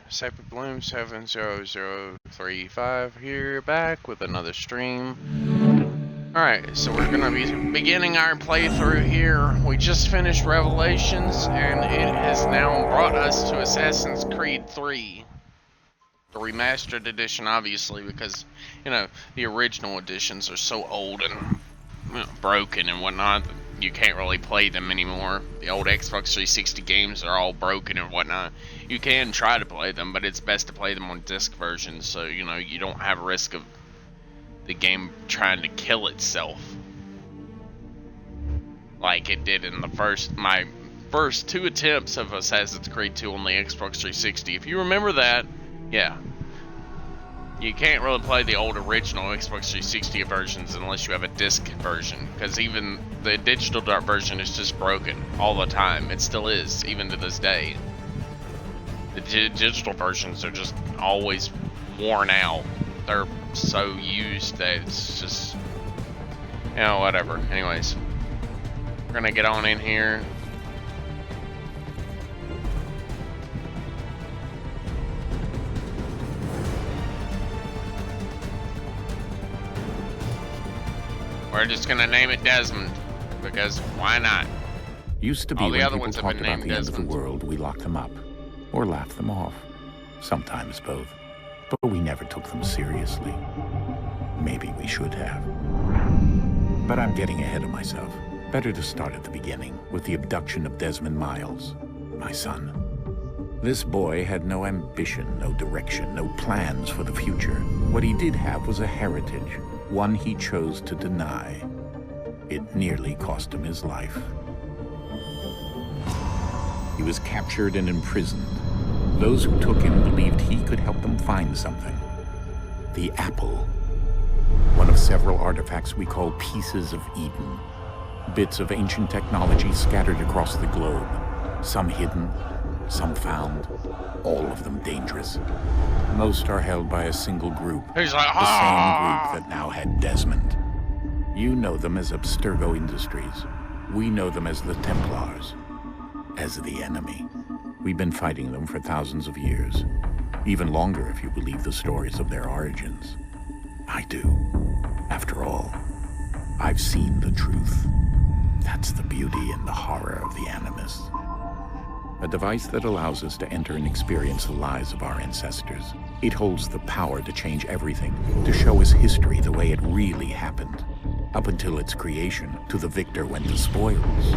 Separate Bloom 70035 here, back with another stream. Alright, so we're gonna be beginning our playthrough here. We just finished Revelations, and it has now brought us to Assassin's Creed 3. The remastered edition, obviously, because, you know, the original editions are so old and broken and whatnot, you can't really play them anymore. The old Xbox 360 games are all broken and whatnot. You can try to play them, but it's best to play them on disc versions, so you know you don't have a risk of the game trying to kill itself like it did in my first two attempts of Assassin's Creed 2 on the Xbox 360. If you remember that, yeah. You can't really play the old original Xbox 360 versions unless you have a disc version, because even the digital version is just broken all the time. It still is, even to this day. The digital versions are just always worn out. They're so used that it's just, you know, whatever. Anyways, we're gonna get on in here. We're just gonna name it Desmond, because why not? Used to be all the when other people ones have talked been about named the end of Desmond. the world, we locked them up. Or laughed them off. Sometimes both. But we never took them seriously. Maybe we should have. But I'm getting ahead of myself. Better to start at the beginning, with the abduction of Desmond Miles, my son. This boy had no ambition, no direction, no plans for the future. What he did have was a heritage, one he chose to deny. It nearly cost him his life. He was captured and imprisoned. Those who took him believed he could help them find something. The apple. One of several artifacts we call pieces of Eden. Bits of ancient technology scattered across the globe. Some hidden, some found, all of them dangerous. Most are held by a single group. He's like, the same group that now had Desmond. You know them as Abstergo Industries. We know them as the Templars. As the enemy. We've been fighting them for thousands of years. Even longer if you believe the stories of their origins. I do. After all, I've seen the truth. That's the beauty and the horror of the Animus. A device that allows us to enter and experience the lives of our ancestors. It holds the power to change everything, to show us history the way it really happened. Up until its creation, to the victor went the spoils,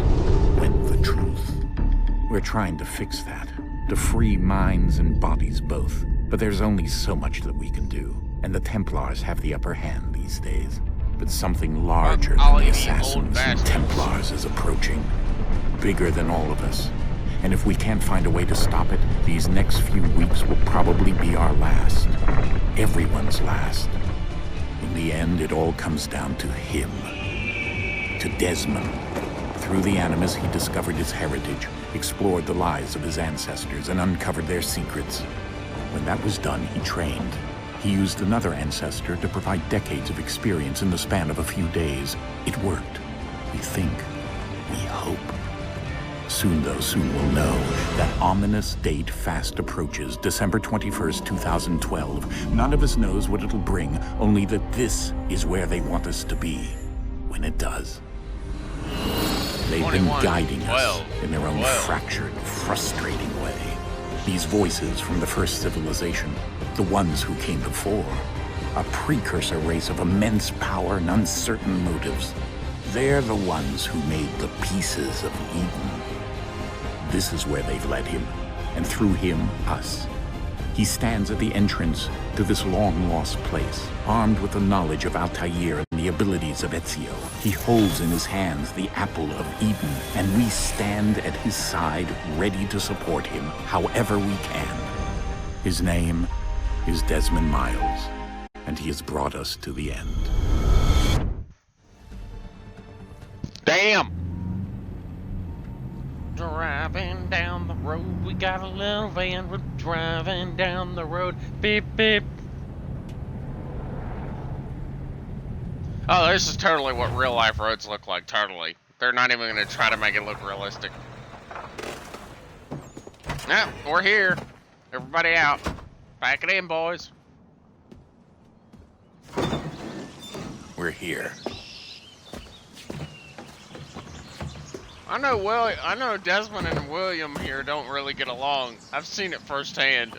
went the truth. We're trying to fix that, to free minds and bodies both. But there's only so much that we can do, and the Templars have the upper hand these days. But something larger than the Assassins and Templars is approaching. Bigger than all of us. And if we can't find a way to stop it, these next few weeks will probably be our last. Everyone's last. In the end, it all comes down to him. To Desmond. Through the Animus, he discovered his heritage, explored the lives of his ancestors, and uncovered their secrets. When that was done, he trained. He used another ancestor to provide decades of experience in the span of a few days. It worked. We think. We hope. Soon, though, soon we'll know. That ominous date fast approaches, December 21st, 2012. None of us knows what it'll bring, only that this is where they want us to be. When it does. They've been guiding us in their own fractured, frustrating way. These voices from the first civilization, the ones who came before, a precursor race of immense power and uncertain motives. They're the ones who made the pieces of Eden. This is where they've led him, and through him, us. He stands at the entrance to this long-lost place, armed with the knowledge of Altair and the abilities of Ezio. He holds in his hands the apple of Eden, and we stand at his side, ready to support him however we can. His name is Desmond Miles, and he has brought us to the end. Damn! Driving down the road, we got a little van, we're driving down the road, beep beep. Oh, this is totally what real life roads look like, totally. They're not even gonna try to make it look realistic. Yeah, we're here. Everybody out. Pack it in, boys. We're here. I know Desmond and William here don't really get along. I've seen it firsthand.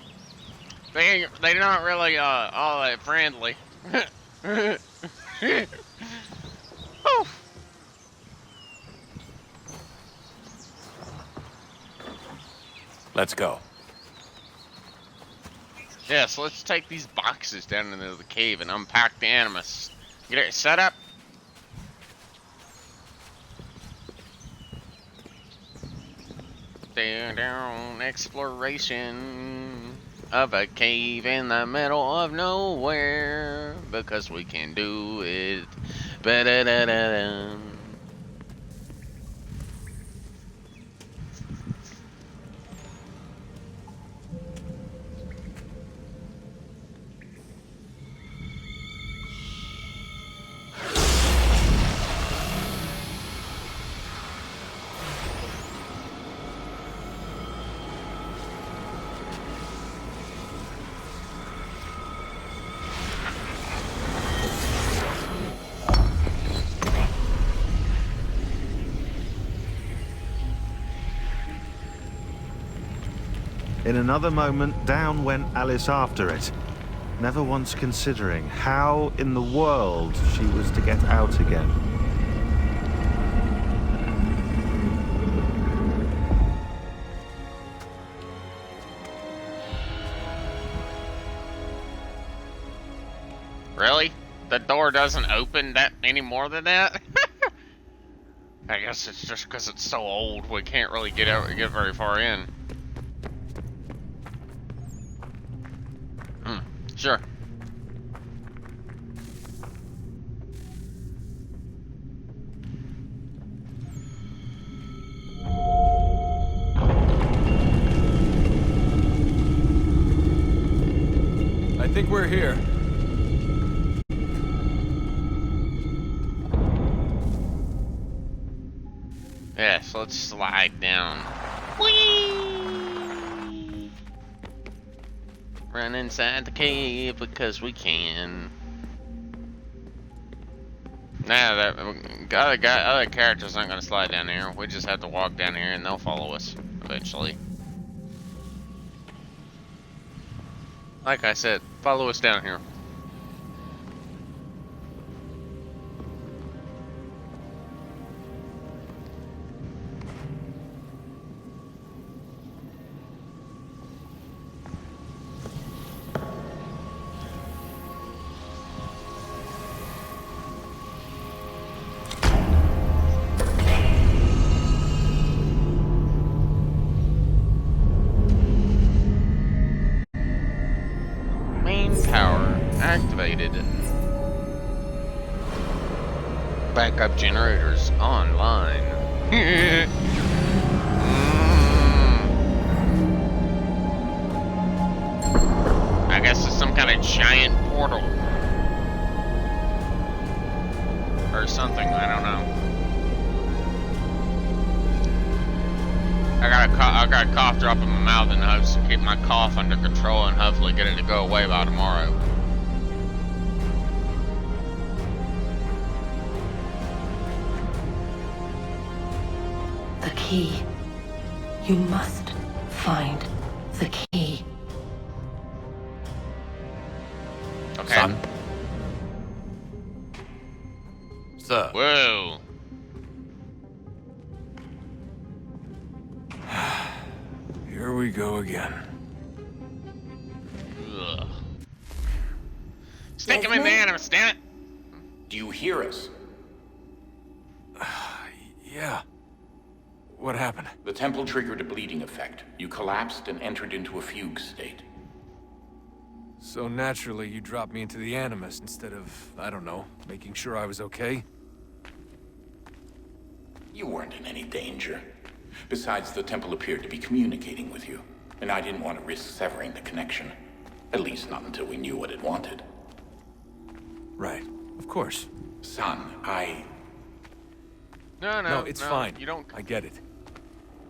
They're not really all that friendly. Whew. Let's go. Yeah, so let's take these boxes down into the cave and unpack the Animus. Get it set up. Down exploration of a cave in the middle of nowhere because we can do it. Ba-da-da-da-da. In another moment, down went Alice after it, never once considering how in the world she was to get out again. Really? The door doesn't open that any more than that? I guess it's just because it's so old we can't really get very far in. Sure. I think we're here. Yeah, so let's slide down. Whee! Run inside the cave because we can. Nah, that other characters aren't gonna slide down here. We just have to walk down here and they'll follow us eventually. Like I said, follow us down here. Activated. Backup generators online. I guess it's some kind of giant portal. Or something, I don't know. I got a cough drop in my mouth and hopes to keep my cough under control and hopefully get it to go away by tomorrow. The key. You must find the key. Okay. Son? Sir. Whoa. Here we go again. Ugh. Stick him in the Animus, damn it. Do you hear us? Yeah. What happened? The temple triggered a bleeding effect. You collapsed and entered into a fugue state. So naturally, you dropped me into the Animus instead of, I don't know, making sure I was okay? You weren't in any danger. Besides, the temple appeared to be communicating with you, and I didn't want to risk severing the connection. At least not until we knew what it wanted. Right. Of course. Son, No, it's fine. You don't. I get it.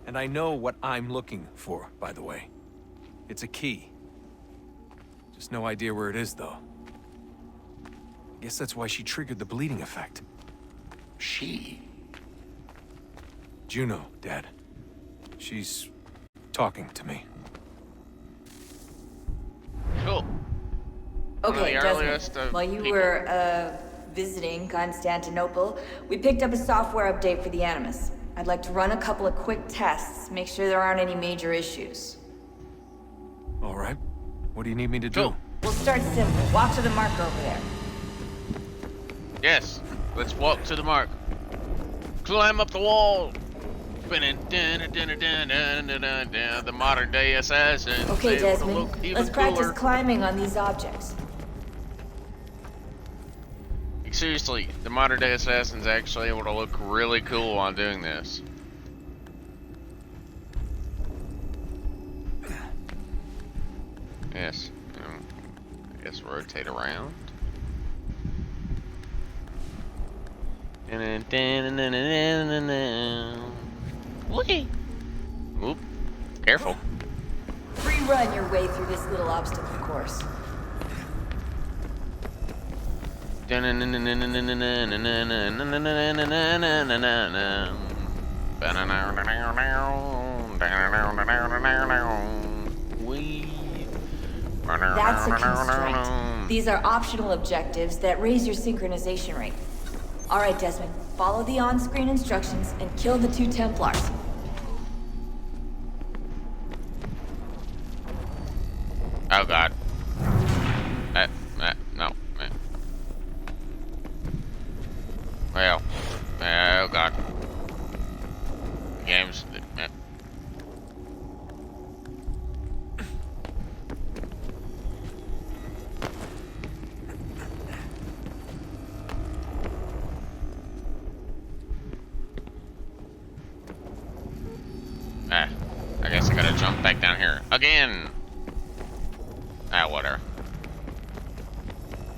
And I know what I'm looking for, by the way. It's a key. Just no idea where it is, though. Guess that's why she triggered the bleeding effect. She? Juno, Dad. She's talking to me. Cool. One of Okay, the earliest Desmond. of While you people. were visiting Constantinople, we picked up a software update for the Animus. I'd like to run a couple of quick tests, make sure there aren't any major issues. All right. What do you need me to do? Cool. We'll start simple. Walk to the marker over there. Yes, let's walk to the mark. Climb up the wall. The modern day assassin. Okay, They wanna Desmond. look even Let's practice cooler. climbing on these objects. Seriously, the modern day assassin's actually able to look really cool while doing this. Yes. I guess rotate around. Whee! Oop. Careful. Free run your way through this little obstacle course. That's a constraint. These are optional objectives that raise your synchronization rate. All right, Desmond. Follow the on-screen instructions and kill the 2 Templars. Oh god. No. Well, oh god. The game's. I guess I gotta jump back down here again. Whatever.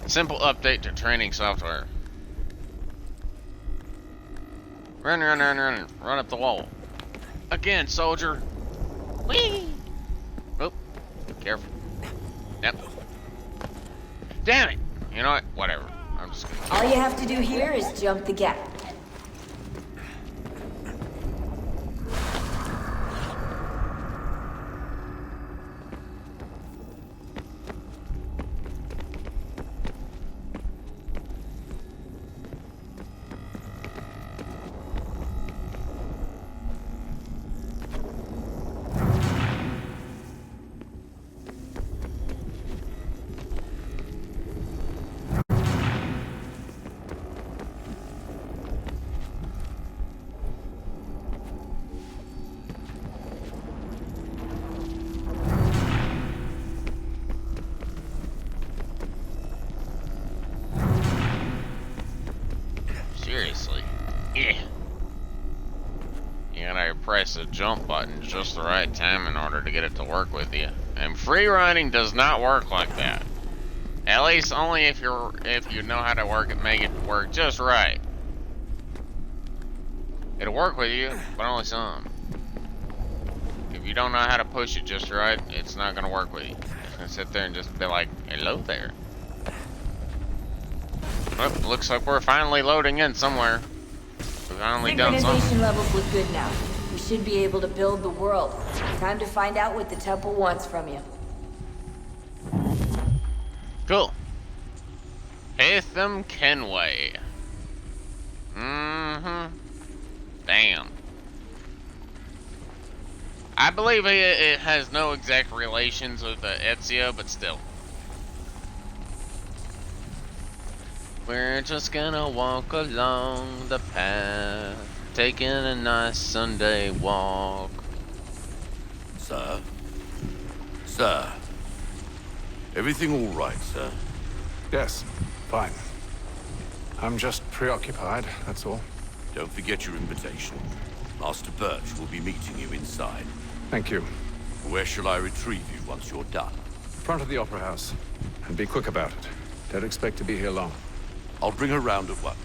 Simple update to training software. Run up the wall. Again, soldier. Whee! Oh, careful. Yep. Damn it! You know what? Whatever. I'm just gonna. All you have to do here is jump the gap. Seriously. Yeah. You gotta press the jump button just the right time in order to get it to work with you. And free running does not work like that. At least only if you know how to work it, make it work just right. It'll work with you, but only some. If you don't know how to push it just right, it's not gonna work with you. It's gonna sit there and just be like, hello there. Well, looks like we're finally loading in somewhere. We've finally done something. Synchronization levels look good now. We should be able to build the world. Time to find out what the temple wants from you. Cool. Hatham Kenway. Mm-hmm. Damn. I believe it has no exact relations with Ezio, but still. We're just gonna walk along the path, taking a nice Sunday walk. Sir? Sir? Everything all right, sir? Yes, fine. I'm just preoccupied, that's all. Don't forget your invitation. Master Birch will be meeting you inside. Thank you. Where shall I retrieve you once you're done? Front of the Opera House. And be quick about it. Don't expect to be here long. I'll bring her round at once.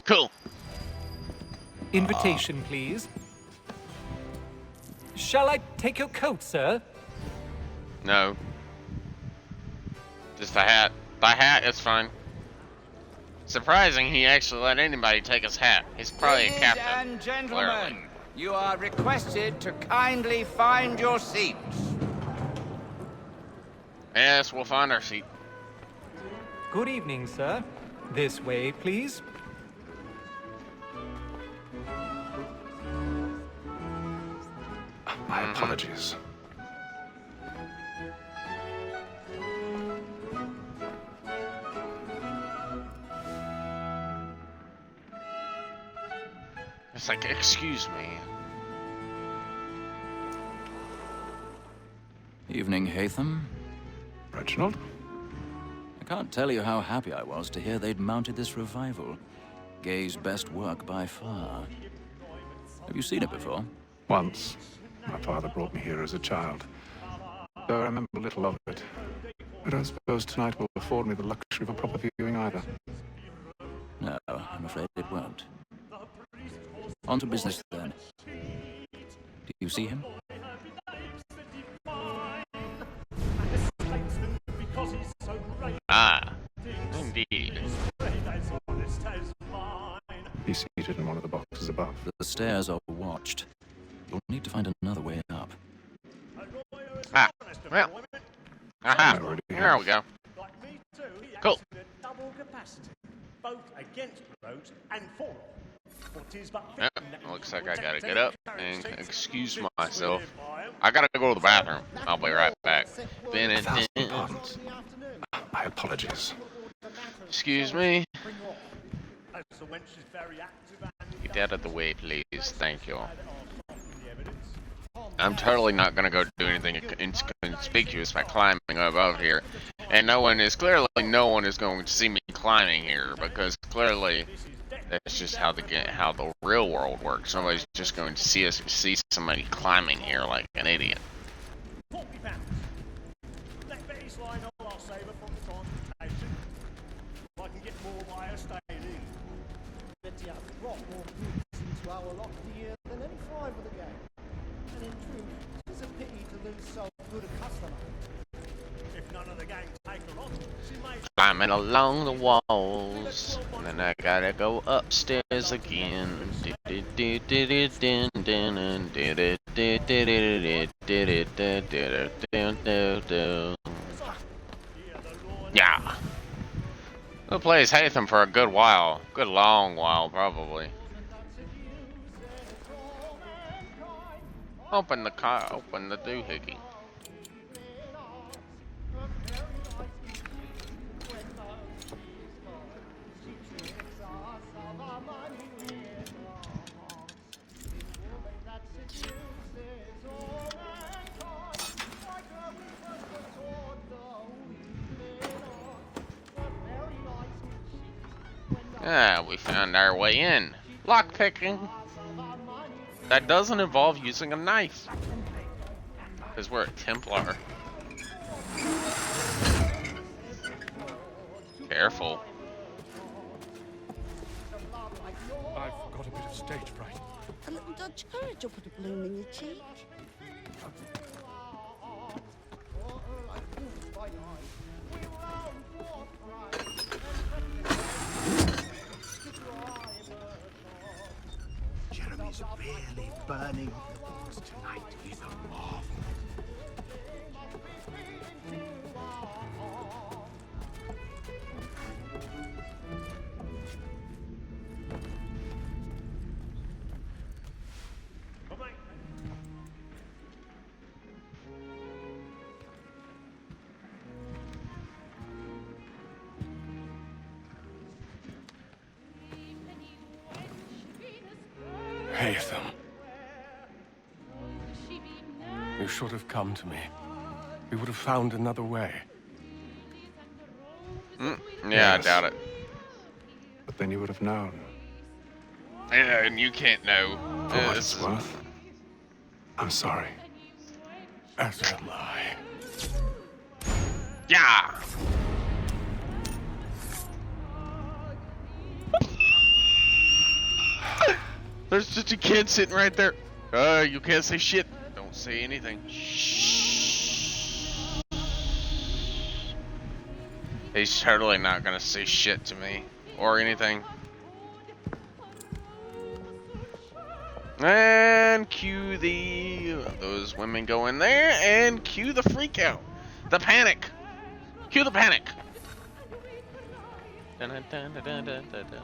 Cool. Invitation, please. Shall I take your coat, sir? No. Just the hat. The hat is fine. Surprising he actually let anybody take his hat. He's probably a Ladies captain. and gentlemen, Clearly. you are requested to kindly find your seats. Yes, we'll find our seat. Good evening, sir. This way, please. My apologies. It's like, excuse me. Evening, Hatham. Reginald? I can't tell you how happy I was to hear they'd mounted this revival. Gay's best work by far. Have you seen it before? Once. My father brought me here as a child. Though I remember little of it. I don't suppose tonight will afford me the luxury of a proper viewing either. No, I'm afraid it won't. On to business, then. Do you see him? Ah, indeed. He's seated in one of the boxes above. The stairs are watched. You'll need to find another way up. Ah, well. Aha, I already there have. we go. Cool. Yep, looks like I gotta get up and excuse myself. I gotta go to the bathroom. I'll be right back. Pardons. My apologies. Excuse me. Get out of the way, please. Thank you. I'm totally not gonna go do anything inconspicuous by climbing above here. And no one is going to see me climbing here, because clearly that's just how the real world works. Nobody's just going to see somebody climbing here like an idiot. Climbing along the walls, and then I gotta go upstairs again. Yeah. We'll play as Hatham for a good while. Good long while, probably. Open the doohickey. Ah, we found our way in. Lockpicking. That doesn't involve using a knife. Because we're a Templar. Careful. I've got a bit of stage fright. A little Dutch courage will put a bloom in your cheek. Jeremy's really burning the books tonight. He's a marvel. Hatham. You should have come to me. We would have found another way. Yeah, Yes. I doubt it. But then you would have known. Yeah, and you can't know. For what it's worth, I'm sorry. As am I. Yeah! There's just a kid sitting right there. You can't say shit. Don't say anything. Shh. He's totally not gonna say shit to me or anything. And cue those women go in there and cue the freak out. The panic. Cue the panic. Dun, dun, dun, dun, dun, dun, dun.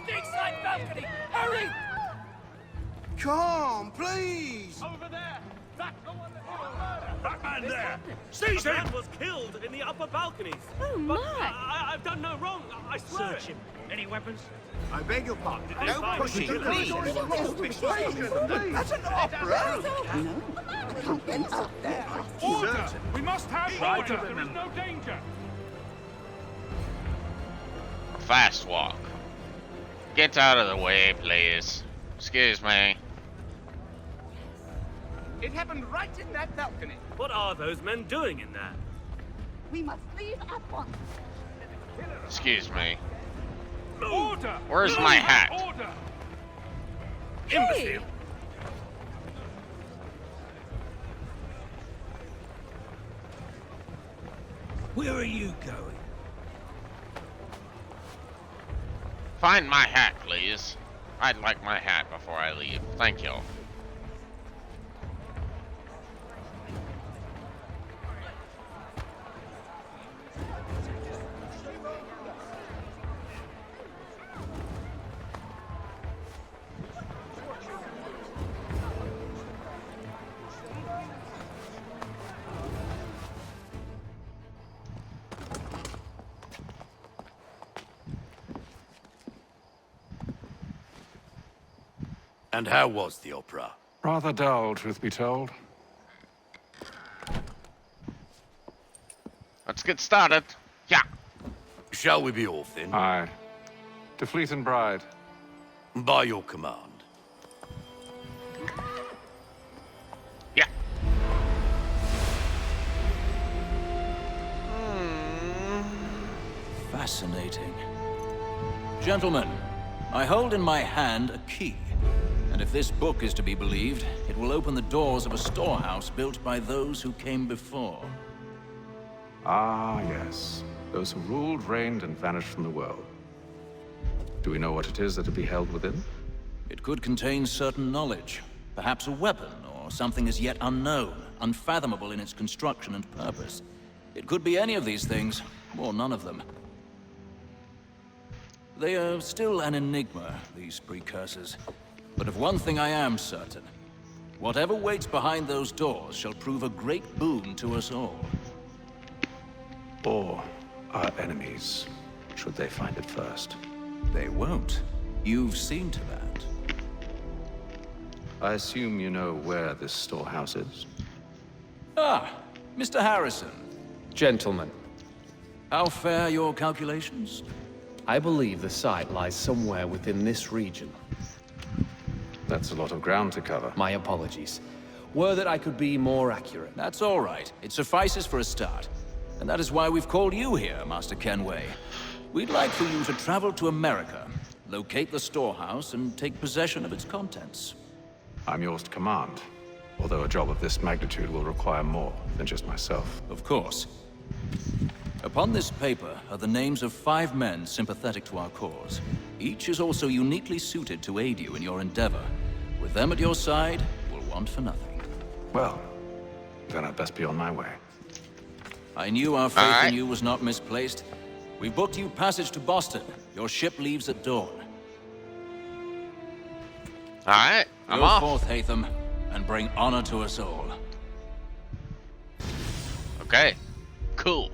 Big side balcony! Hurry! Come, please! Over there! That man there! Seize him! Man was killed in the upper balconies. Oh, But my. I've done no wrong. I swear. Search him. Any weapons? I beg your pardon. Did they No find pushing, the please. That's an opera. No, I can't get up there. Order! We must have order. There is no danger. Fast walk. Get out of the way, please. Excuse me. It happened right in that balcony. What are those men doing in there? We must leave at once. Excuse me. Order! Where's my hat? Order! Hey! Imbecile! Where are you going? Find my hat, please. I'd like my hat before I leave. Thank you. And how was the opera? Rather dull, truth be told. Let's get started. Yeah. Shall we be off then? Aye. To Fleet and Bride. By your command. Yeah. Fascinating. Gentlemen, I hold in my hand a key. And if this book is to be believed, it will open the doors of a storehouse built by those who came before. Ah, yes. Those who ruled, reigned, and vanished from the world. Do we know what it is that to be held within? It could contain certain knowledge. Perhaps a weapon, or something as yet unknown, unfathomable in its construction and purpose. It could be any of these things, or none of them. They are still an enigma, these precursors. But of one thing I am certain. Whatever waits behind those doors shall prove a great boon to us all. Or our enemies, should they find it first. They won't. You've seen to that. I assume you know where this storehouse is? Ah, Mr. Harrison. Gentlemen, How fare your calculations? I believe the site lies somewhere within this region. That's a lot of ground to cover. My apologies. Were that I could be more accurate. That's all right. It suffices for a start. And that is why we've called you here, Master Kenway. We'd like for you to travel to America, locate the storehouse, and take possession of its contents. I'm yours to command, although a job of this magnitude will require more than just myself. Of course. Upon this paper are the names of 5 men sympathetic to our cause. Each is also uniquely suited to aid you in your endeavor. With them at your side, we'll want for nothing. Well, then I'd best be on my way. I knew our faith in you was not misplaced. We booked you passage to Boston. Your ship leaves at dawn. Alright, I'm Go off. forth, Hatham, and bring honor to us all. Okay, cool.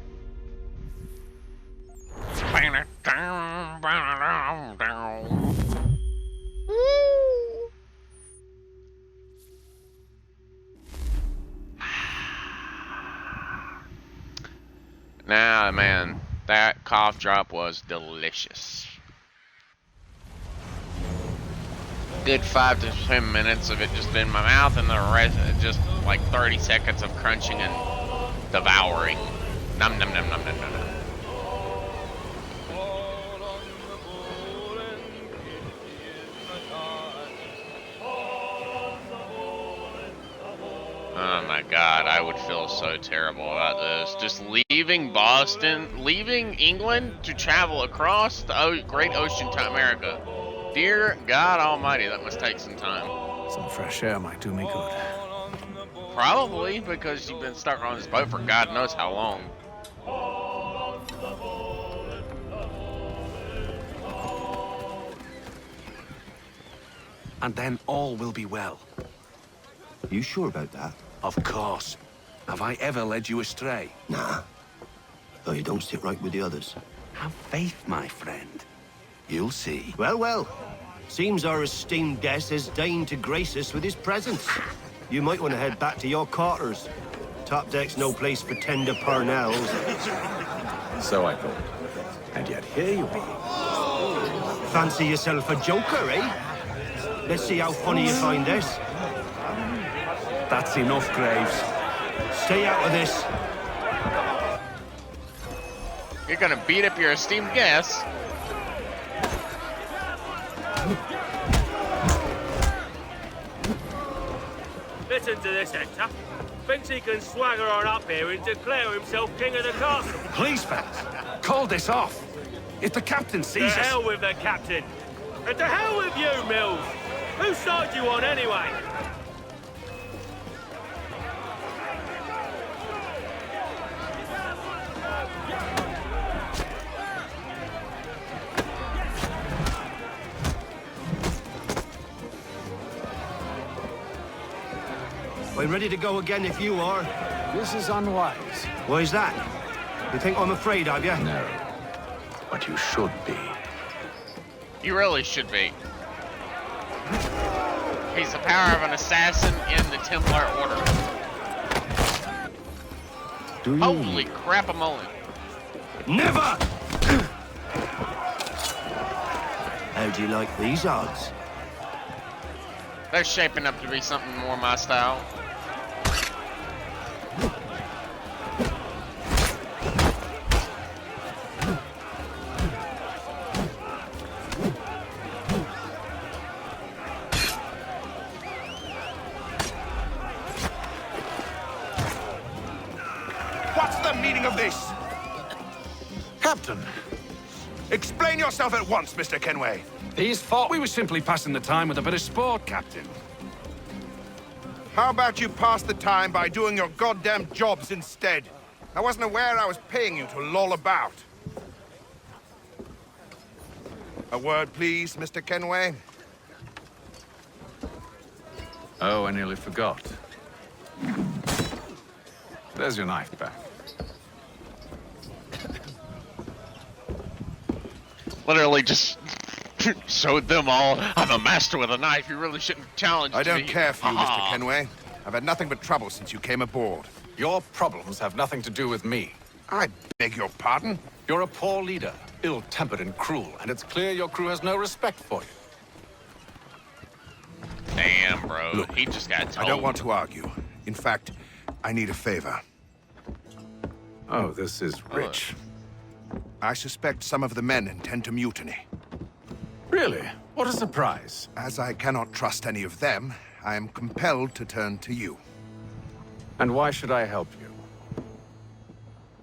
Now, man, that cough drop was delicious. Good 5 to 10 minutes of it just in my mouth, and the rest just like 30 seconds of crunching and devouring. Num num num num num num. Oh my god, I would feel so terrible about this. Just leaving Boston, leaving England to travel across the great ocean to America. Dear God Almighty, that must take some time. Some fresh air might do me good. Probably, because you've been stuck on this boat for God knows how long. And then all will be well. You sure about that? Of course. Have I ever led you astray? Nah. Though you don't sit right with the others. Have faith, my friend. You'll see. Well, well. Seems our esteemed guest has deigned to grace us with his presence. You might want to head back to your quarters. Top deck's no place for tender parnells. So I thought. And yet here you are. Fancy yourself a joker, eh? Let's see how funny you find this. That's enough, Graves. Stay out of this. You're gonna beat up your esteemed guest. Listen to this, Hector. Thinks he can swagger on up here and declare himself king of the castle. Please, fellas, call this off. If the captain sees us... To hell with the captain. And to hell with you, Mills. Whose side you on, anyway? I'm ready to go again if you are. This is unwise. Why's that? You think I'm afraid of you? No. But you should be. You really should be. He's the power of an assassin in the Templar Order. Holy crap-a-moly. Never! How do you like these odds? They're shaping up to be something more my style. What's the meaning of this? Captain, explain yourself at once, Mr. Kenway. These thought we were simply passing the time with a bit of sport, Captain. How about you pass the time by doing your goddamn jobs instead? I wasn't aware I was paying you to loll about. A word, please, Mr. Kenway. Oh, I nearly forgot. There's your knife back. Literally just showed them all, I'm a master with a knife. You really shouldn't challenge me. I don't care for you, Mr. Kenway. I've had nothing but trouble since you came aboard. Your problems have nothing to do with me. I beg your pardon? You're a poor leader, ill-tempered and cruel, and it's clear your crew has no respect for you. Damn, bro. Look, he just got told. I don't want to argue. In fact, I need a favor. Oh, this is rich. I suspect some of the men intend to mutiny. Really? What a surprise. As I cannot trust any of them, I am compelled to turn to you. And why should I help you?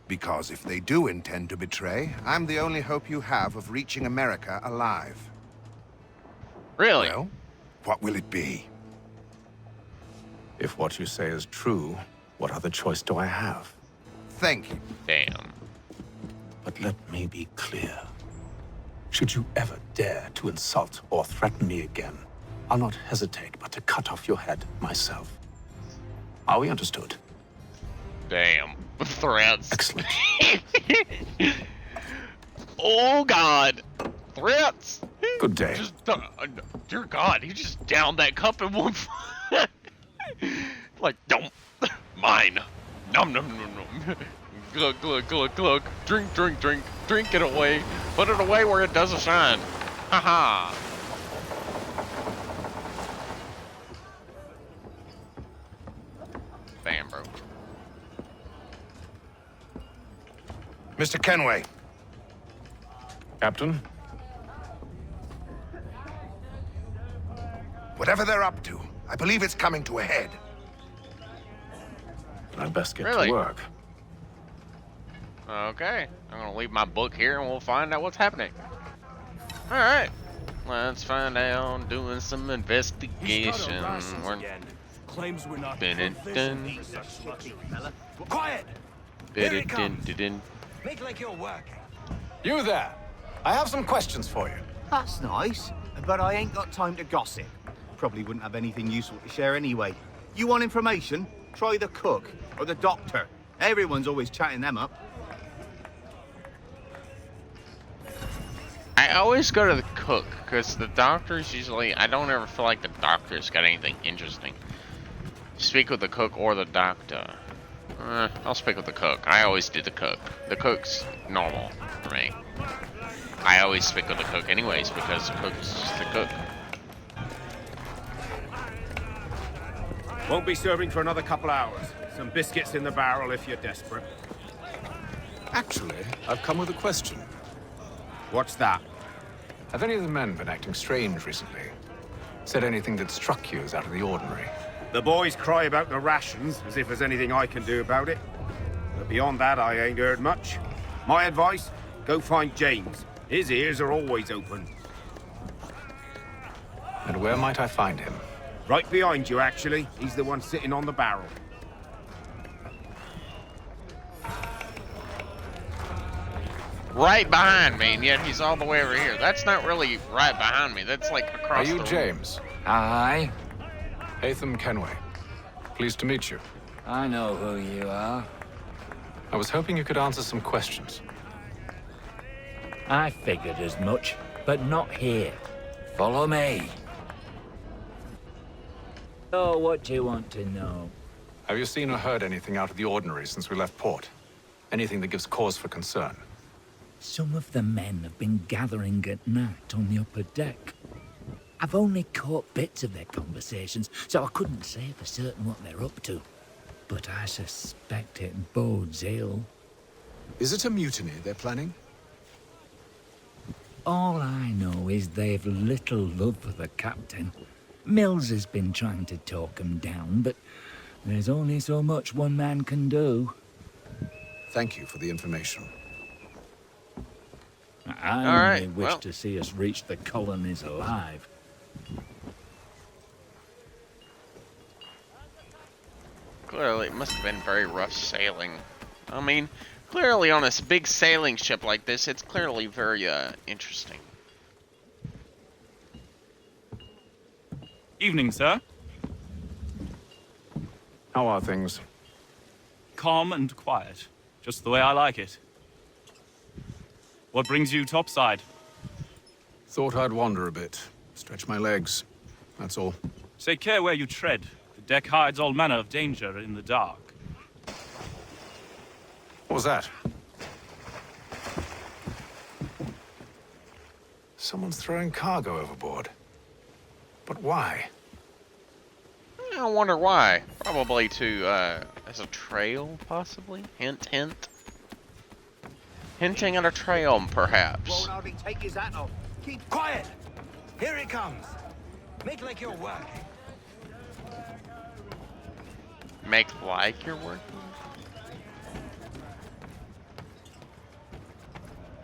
Because if they do intend to betray, I'm the only hope you have of reaching America alive. Really? Well, what will it be? If what you say is true, what other choice do I have? Thank you. Damn. But let me be clear. Should you ever dare to insult or threaten me again, I'll not hesitate but to cut off your head myself. Are we understood? Damn. Threats. Excellent. Oh, God. Threats. Good day. Just, dear God, he just downed that cup in one. Like, don't. Mine. Nom nom nom nom. Glug glug glug glug. Drink drink drink. Drink it away. Put it away where it doesn't shine. Haha. Damn, bro. Mr. Kenway. Captain? Whatever they're up to, I believe it's coming to a head. I'd best get Really? to work. Okay, I'm gonna leave my book here and we'll find out what's happening. Alright, let's find out, doing some investigation. Claims we're not Dun-dun-dun. Quiet! Here it comes. Make like you're working. You there! I have some questions for you. That's nice, but I ain't got time to gossip. Probably wouldn't have anything useful to share anyway. You want information? Try the cook or the doctor. Everyone's always chatting them up. I always go to the cook, because the doctors usually, I don't ever feel like the doctor's got anything interesting. Speak with the cook or the doctor. I'll speak with the cook. I always do the cook. The cook's normal for me. I always speak with the cook anyways, because the cook's just the cook. Won't be serving for another couple hours. Some biscuits in the barrel if you're desperate. Actually, I've come with a question. What's that? Have any of the men been acting strange recently? Said anything that struck you as out of the ordinary? The boys cry about the rations, as if there's anything I can do about it. But beyond that, I ain't heard much. My advice, go find James. His ears are always open. And where might I find him? Right behind you, actually. He's the one sitting on the barrel. Right behind me, and yet he's all the way over here. That's not really right behind me. That's like across the room. Are you James? Aye. Hatham Kenway. Pleased to meet you. I know who you are. I was hoping you could answer some questions. I figured as much, but not here. Follow me. So, what do you want to know? Have you seen or heard anything out of the ordinary since we left port? Anything that gives cause for concern? Some of the men have been gathering at night on the upper deck. I've only caught bits of their conversations, so I couldn't say for certain what they're up to. But I suspect it bodes ill. Is it a mutiny they're planning? All I know is they've little love for the captain. Mills has been trying to talk him down, but there's only so much one man can do. Thank you for the information. I only wish to see us reach the colonies alive. Clearly, it must have been very rough sailing. I mean, clearly on a big sailing ship like this, it's clearly very, interesting. Evening, sir. How are things? Calm and quiet. Just the way I like it. What brings you topside? Thought I'd wander a bit. Stretch my legs. That's all. Take care where you tread. The deck hides all manner of danger in the dark. What was that? Someone's throwing cargo overboard. But why? I wonder why. Probably to, as a trail, possibly? Hint, hint. Hinting at a trail, perhaps. Won't hardly take his hat off. Keep quiet! Here it comes. Make like you're working. Make like you're working?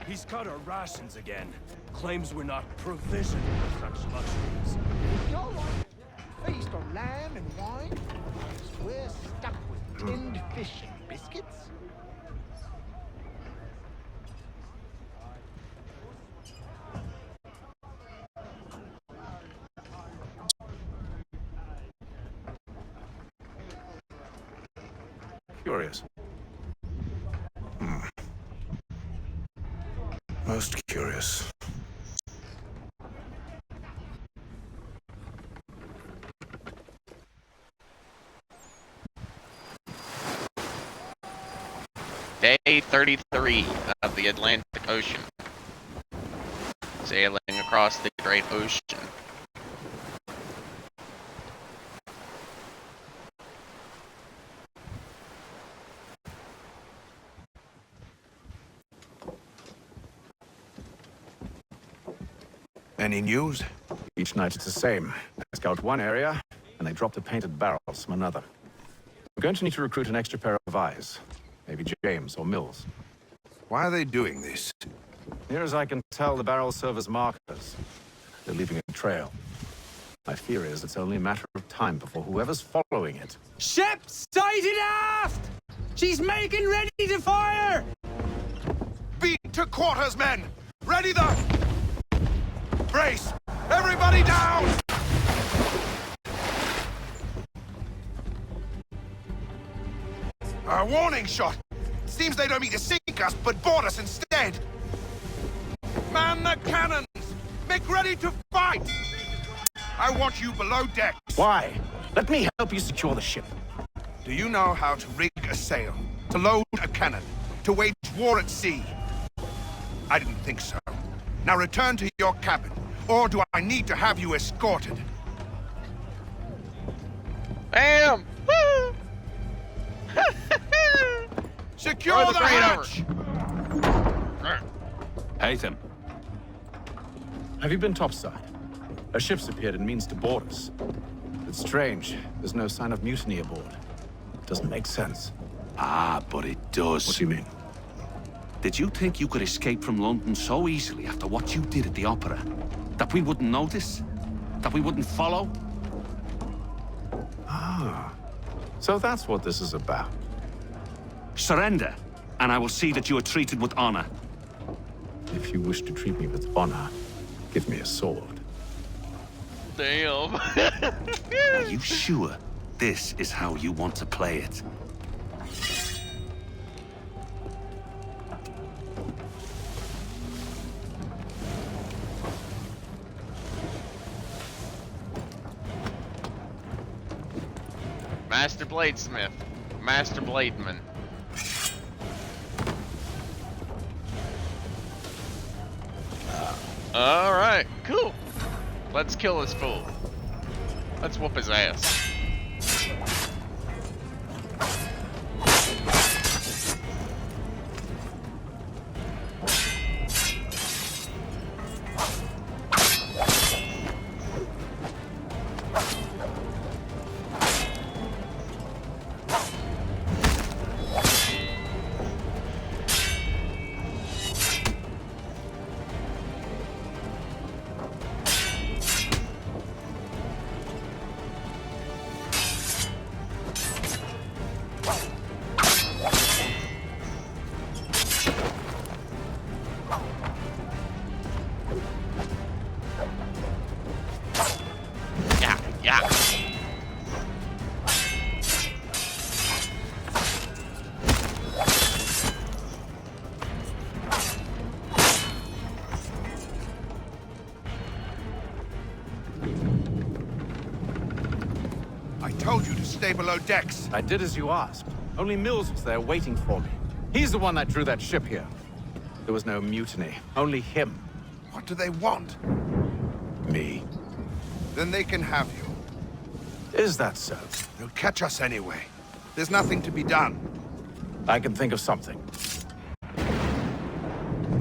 He's cut our rations again. Claims we're not provisioned with such luxuries. Y'all want to feast on lamb and wine? We're stuck with tinned fish and biscuits. Curious. Most curious. Day 33 of the Atlantic Ocean. Sailing across the Great Ocean. Any news? Each night it's the same. They scout one area, and they drop the painted barrels from another. We're going to need to recruit an extra pair of eyes. Maybe James or Mills. Why are they doing this? Near as I can tell, the barrels serve as markers. They're leaving a trail. My fear is it's only a matter of time before whoever's following it. Ship sighted aft! She's making ready to fire! Beat to quarters, men! Ready the... Brace! Everybody down! A warning shot! Seems they don't mean to sink us, but board us instead! Man the cannons! Make ready to fight! I want you below deck. Why? Let me help you secure the ship. Do you know how to rig a sail? To load a cannon? To wage war at sea? I didn't think so. Now return to your cabin, or do I need to have you escorted? Bam! Woo! Secure the hatch! Haytham. Have you been topside? A ship's appeared and means to board us. It's strange. There's no sign of mutiny aboard. Doesn't make sense. Ah, but it does. What do you mean? Did you think you could escape from London so easily after what you did at the opera? That we wouldn't notice? That we wouldn't follow? Ah. So that's what this is about. Surrender, and I will see that you are treated with honor. If you wish to treat me with honor, give me a sword. Damn. Are you sure this is how you want to play it? Master Bladesmith. Master Blademan. Alright, cool. Let's kill this fool. Let's whoop his ass. Stay below decks. I did as you asked. Only Mills was there waiting for me. He's the one that drew that ship here. There was no mutiny, only him. What do they want? Me. Then they can have you. Is that so? They'll catch us anyway. There's nothing to be done. I can think of something.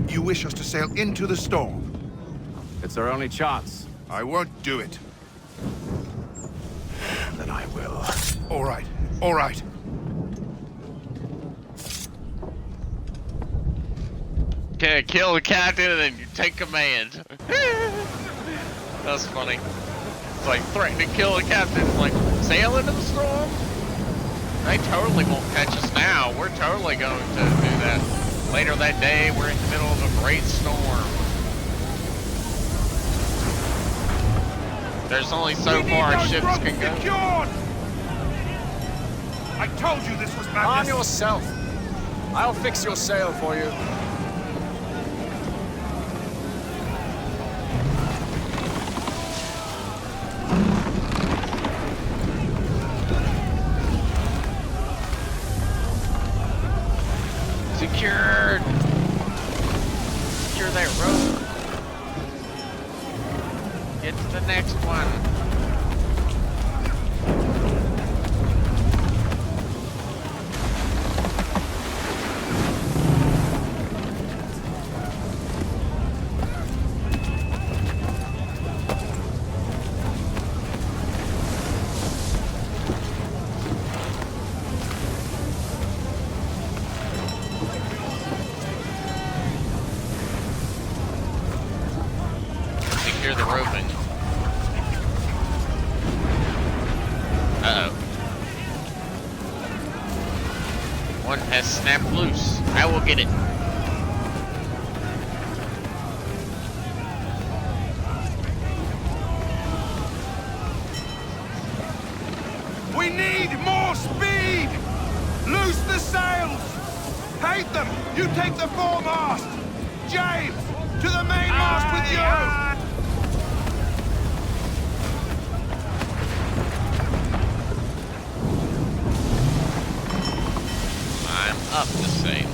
You wish us to sail into the storm? It's our only chance. I won't do it. Then I will. All right, all right. Okay, kill the captain and then you take command. That's funny. It's like threatening to kill the captain, like sail into the storm? They totally won't catch us now. We're totally going to do that. Later that day, we're in the middle of a great storm. There's only so far ships can go. Secured! I told you this was madness. Arm yourself. I'll fix your sail for you. Secured. Secure that rope. Get to the next one. hear the roping. Uh-oh. One has snapped loose. I will get it. We need more speed! Loose the sails! Hate them! You take the foremast! James! To the mainmast with you! I'm up the sail.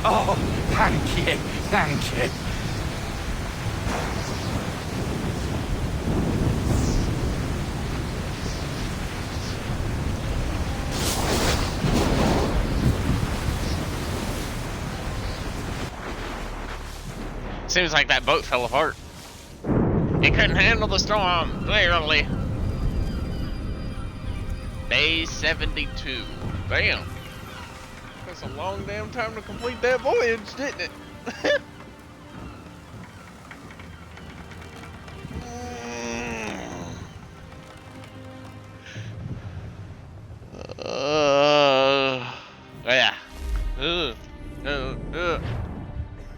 Oh, thank you, thank you. Seems like that boat fell apart. It couldn't handle the storm, clearly. Day 72. Damn. That's a long damn time to complete that voyage, didn't it? Yeah.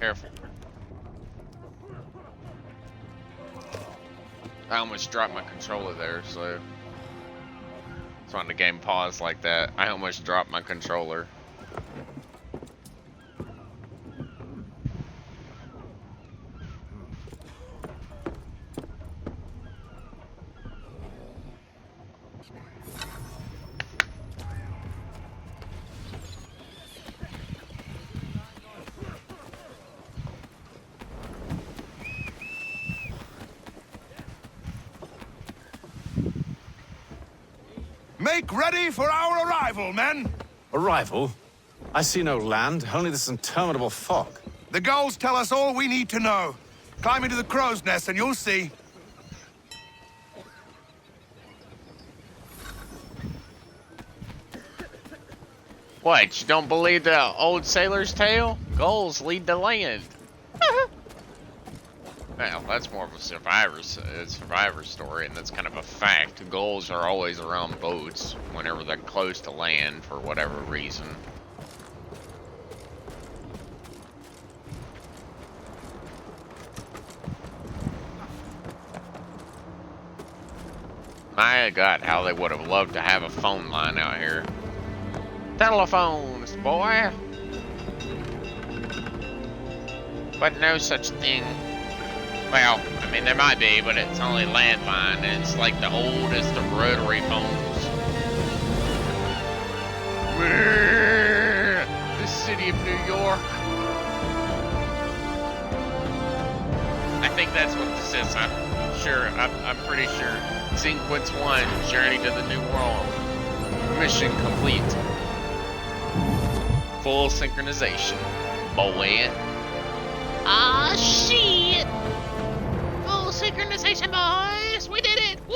Careful. I almost dropped my controller there, so that's when the game paused like that. I almost dropped my controller. Make ready for our arrival, men! Arrival? I see no land, only this interminable fog. The gulls tell us all we need to know. Climb into the crow's nest and you'll see. What, you don't believe the old sailor's tale? Gulls lead the land. Well, that's more of a survivor story, and that's kind of a fact. Gulls are always around boats whenever they're close to land for whatever reason. My God, how they would have loved to have a phone line out here. Telephones, boy! But no such thing. Well, I mean, there might be, but it's only landline, and it's like the oldest of rotary phones. The city of New York. I think that's what this is. I'm pretty sure. Sequence 1, Journey to the New World. Mission complete. Full synchronization. Boy. Ah, shit! Full synchronization, boys! We did it! Woo!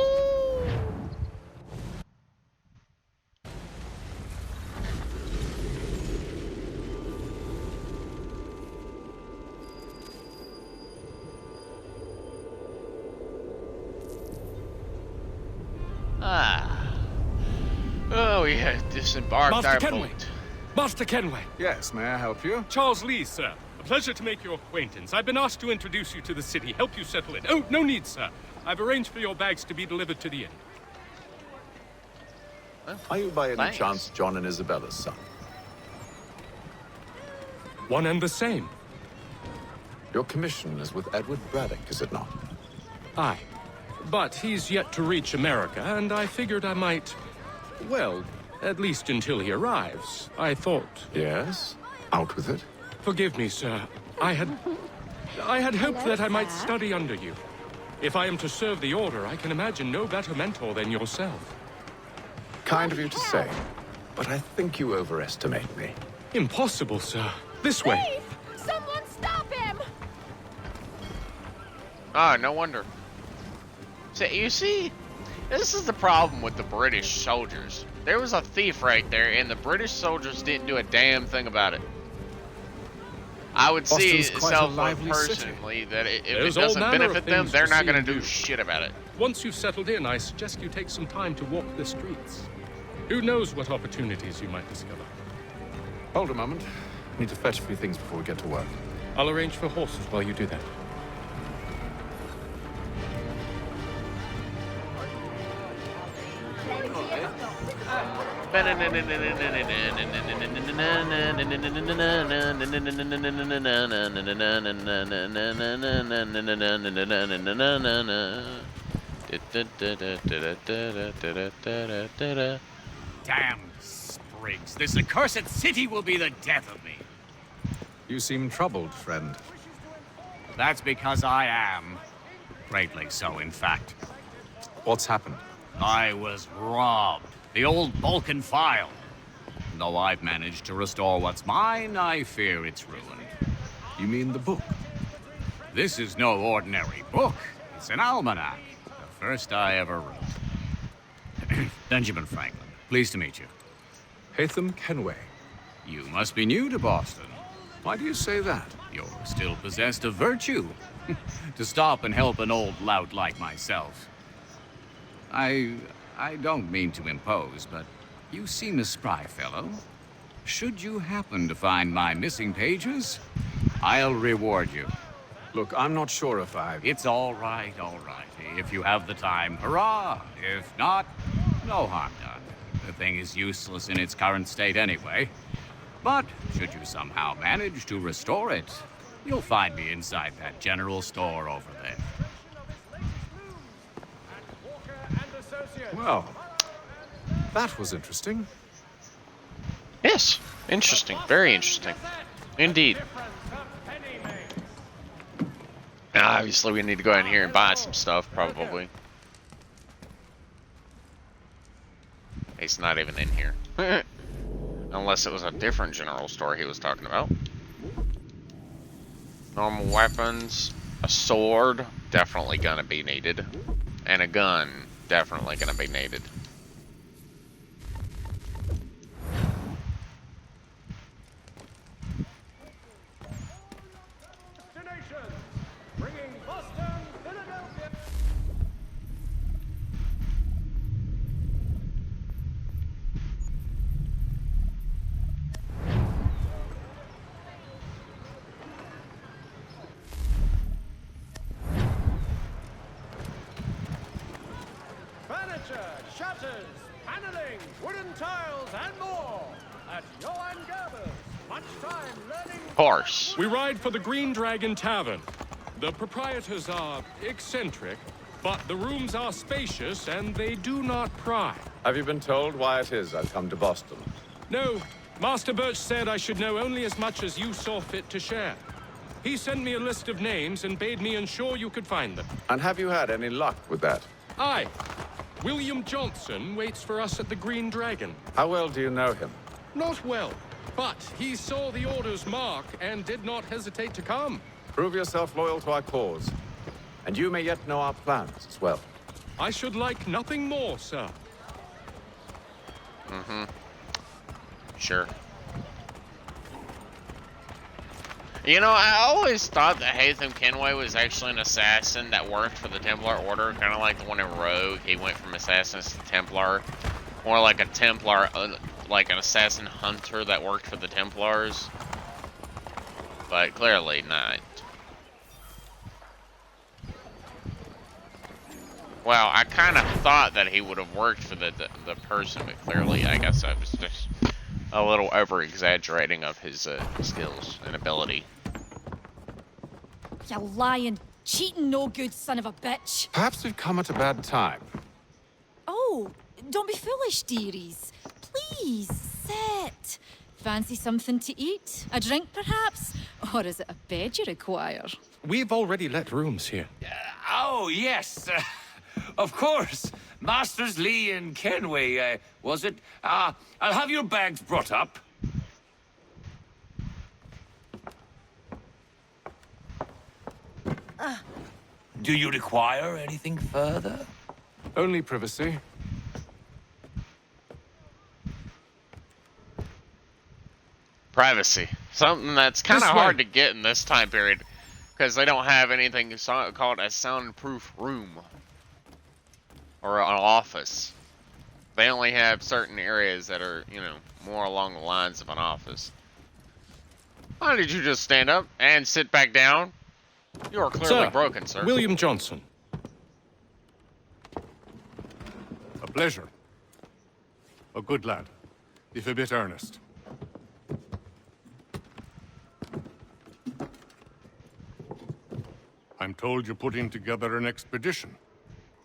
Ah. Oh, we had disembarked Master our Kenway. boat. Master Kenway. Yes, may I help you? Charles Lee, sir. A pleasure to make your acquaintance. I've been asked to introduce you to the city, help you settle in. Oh, no need, sir. I've arranged for your bags to be delivered to the inn. Are you by any Thanks. chance John and Isabella's son? One and the same. Your commission is with Edward Braddock, is it not? Aye. But he's yet to reach America, and I figured I might... Well, at least until he arrives, I thought... Yes? Out with it. Forgive me, sir. I had hoped that I might study under you. If I am to serve the Order, I can imagine no better mentor than yourself. Kind of you to say, but I think you overestimate me. Impossible, sir. This way. Thief! Someone stop him! Ah, no wonder. So, you see, this is the problem with the British soldiers. There was a thief right there, and the British soldiers didn't do a damn thing about it. I would see Boston's quite a self lively personally that if it There's all doesn't manner benefit of them, things they're to not see going and to do do. shit about it. Once you've settled in, I suggest you take some time to walk the streets. Who knows what opportunities you might discover. Hold a moment. Need to fetch a few things before we get to work. I'll arrange for horses while you do that. Damn sprigs. This accursed city will be the death of me. You seem troubled, friend. That's because I am. Greatly so, in fact. What's happened? I was robbed. The old Balkan file. Though I've managed to restore what's mine, I fear it's ruined. You mean the book? This is no ordinary book. It's an almanac. The first I ever wrote. Benjamin Franklin, pleased to meet you. Hatham Kenway. You must be new to Boston. Why do you say that? You're still possessed of virtue. To stop and help an old lout like myself. I don't mean to impose, but you seem a spry fellow. Should you happen to find my missing pages, I'll reward you. Look, I'm not sure if It's all right, all right. If you have the time, hurrah! If not, no harm done. The thing is useless in its current state anyway. But should you somehow manage to restore it, you'll find me inside that general store over there. Well, that was interesting. Yes, interesting. Very interesting. Indeed. Obviously, we need to go in here and buy some stuff, probably. He's not even in here. Unless it was a different general store he was talking about. Normal weapons. A sword, definitely gonna be needed. And a gun, definitely gonna be needed. Shutters, paneling, wooden tiles, and more at Johann Gerber's. Much time learning. Horse. We ride for the Green Dragon Tavern. The proprietors are eccentric, but the rooms are spacious and they do not pry. Have you been told why it is I've come to Boston? No, Master Birch said I should know only as much as you saw fit to share. He sent me a list of names and bade me ensure you could find them. And have you had any luck with that? Aye. William Johnson waits for us at the Green Dragon. How well do you know him? Not well, but he saw the Order's mark and did not hesitate to come. Prove yourself loyal to our cause. And you may yet know our plans as well. I should like nothing more, sir. Mm-hmm. Sure. You know, I always thought that Hatham Kenway was actually an assassin that worked for the Templar Order, kind of like the one in Rogue. He went from assassin to Templar. Or like a Templar, like an assassin hunter that worked for the Templars. But clearly not. Well, I kind of thought that he would have worked for the person, but clearly I guess I was just a little over-exaggerating of his skills and ability. You lying, cheating, no good son of a bitch. Perhaps we've come at a bad time. Oh, don't be foolish, dearies. Please, sit. Fancy something to eat? A drink, perhaps? Or is it a bed you require? We've already let rooms here. Oh, yes. Of course. Masters Lee and Kenway, was it? I'll have your bags brought up. Do you require anything further? Only privacy. Privacy. Something that's kind of This way. hard to get in this time period. Because they don't have anything called a soundproof room. Or an office. They only have certain areas that are, you know, more along the lines of an office. Why did you just stand up and sit back down? You are clearly broken, sir. William Johnson. A pleasure. A good lad, if a bit earnest. I'm told you're putting together an expedition.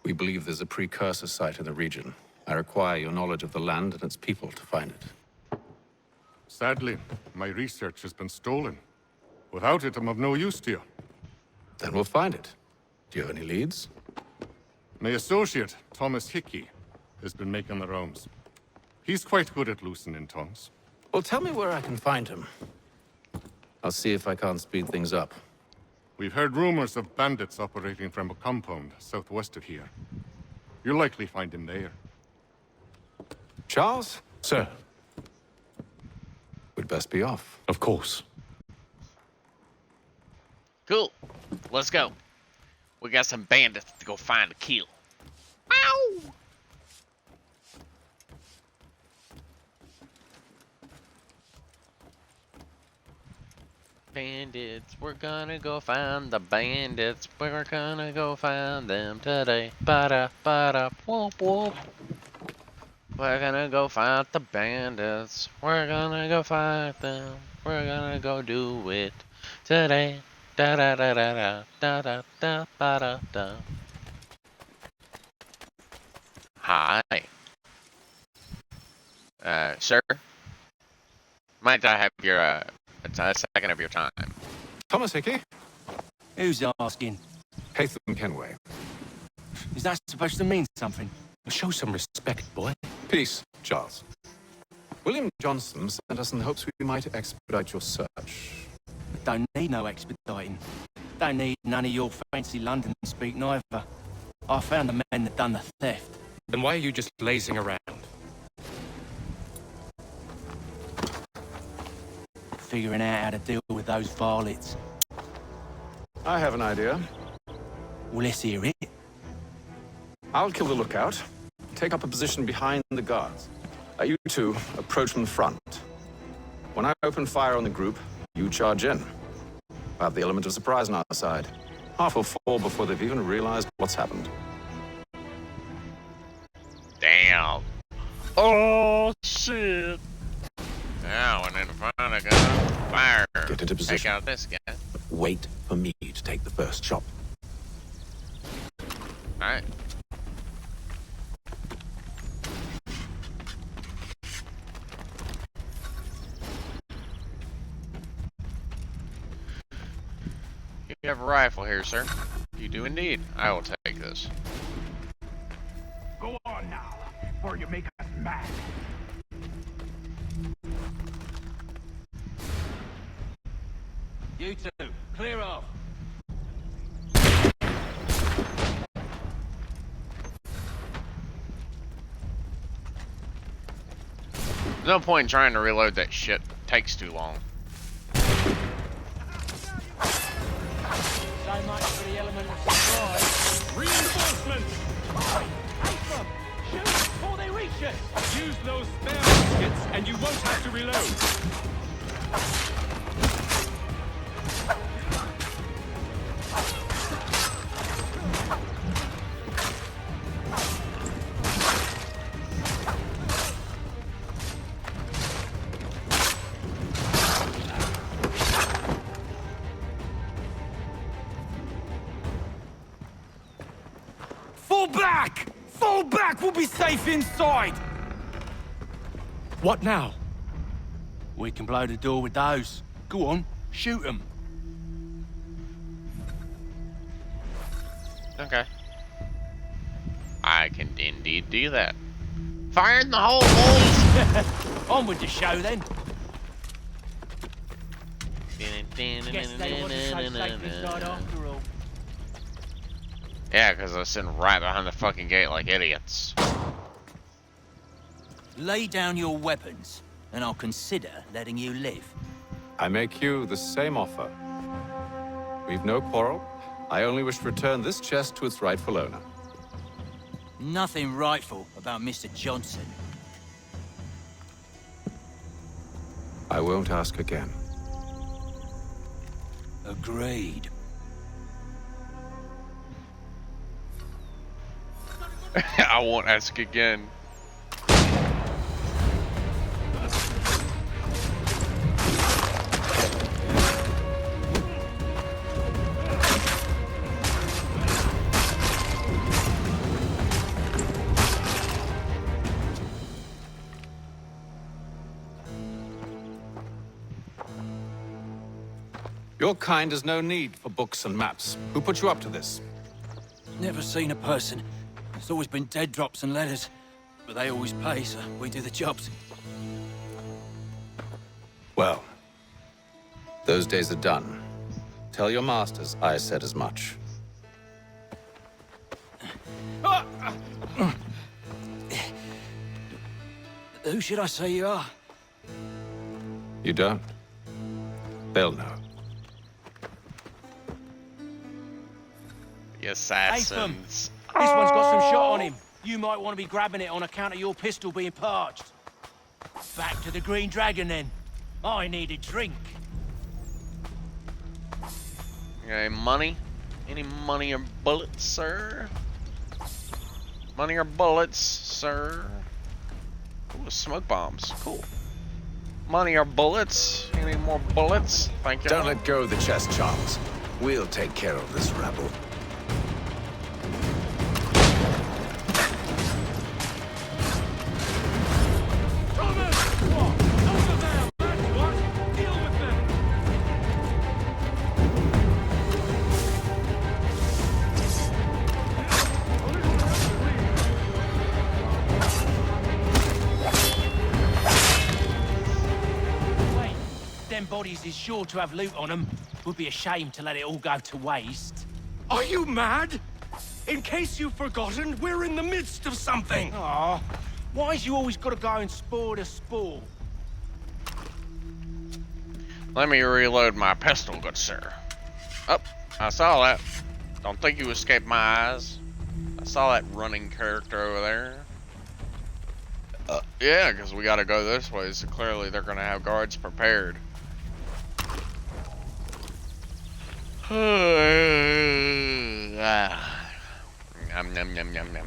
We believe there's a precursor site in the region. I require your knowledge of the land and its people to find it. Sadly, my research has been stolen. Without it, I'm of no use to you. Then we'll find it. Do you have any leads? My associate, Thomas Hickey, has been making the rounds. He's quite good at loosening tongues. Well, tell me where I can find him. I'll see if I can't speed things up. We've heard rumors of bandits operating from a compound southwest of here. You'll likely find him there. Charles? Sir. We'd best be off. Of course. Cool. Let's go. We got some bandits to go find to kill. Ow! Bandits, we're gonna go find the bandits. We're gonna go find them today. Ba-da, ba-da, whoop, whoop. We're gonna go find the bandits. We're gonna go find them. We're gonna go do it today. Da da da da da da da da ba da da. Hi. Sir? Might I have your, a second of your time? Thomas Hickey? Who's asking? Haytham Kenway. Is that supposed to mean something? Show some respect, boy. Peace, Charles. William Johnson sent us in the hopes we might expedite your search. Don't need no expediting. Don't need none of your fancy London speak neither. I found the men that done the theft. Then why are you just lazing around? Figuring out how to deal with those varlets. I have an idea. Well, let's hear it. I'll kill the lookout. Take up a position behind the guards. You two approach from the front. When I open fire on the group, you charge in. I have the element of surprise on our side. Half will fall before they've even realized what's happened. Damn. Oh, shit. Now, and then find a gun, fire. Get into position. Take out this guy. Wait for me to take the first shot. Alright. You have a rifle here, sir. You do indeed. I will take this. Go on now, before you make us mad. You two, clear off. There's no point in trying to reload that shit. It takes too long. So much for the element of surprise. Reinforcements! Haytham! Shoot before they reach us! Use those spare muskets and you won't have to reload. Fall back! Fall back! We'll be safe inside! What now? We can blow the door with those. Go on, shoot them. Okay. I can indeed do that. Fire in the hole, boys! On with the show, then. Guess they wasn't so safe inside after all. Yeah, because they're sitting right behind the fucking gate like idiots. Lay down your weapons, and I'll consider letting you live. I make you the same offer. We've no quarrel. I only wish to return this chest to its rightful owner. Nothing rightful about Mr. Johnson. I won't ask again. Agreed. I won't ask again. Your kind has no need for books and maps. Who put you up to this? Never seen a person. It's always been dead drops and letters. But they always pay, so we do the jobs. Well, those days are done. Tell your masters I said as much. Who should I say you are? You don't? They'll know. The assassins. This one's got some shot on him. You might want to be grabbing it on account of your pistol being parched. Back to the Green Dragon, then. I need a drink. Okay, money? Any money or bullets, sir? Money or bullets, sir? Ooh, smoke bombs. Cool. Money or bullets? Any more bullets? Thank you. Don't let go of the chest, Charles. We'll take care of this rebel. Bodies is sure to have loot on them. Would be a shame to let it all go to waste. Are you mad? In case you've forgotten, we're in the midst of something. Aw, why's you always got to go and spoil the sport? Let me reload my pistol, good sir. Oh, I saw that. Don't think you escaped my eyes. I saw that running character over there. Yeah, because we gotta go this way, so clearly they're gonna have guards prepared. Yum, yum, yum, yum, yum, yum.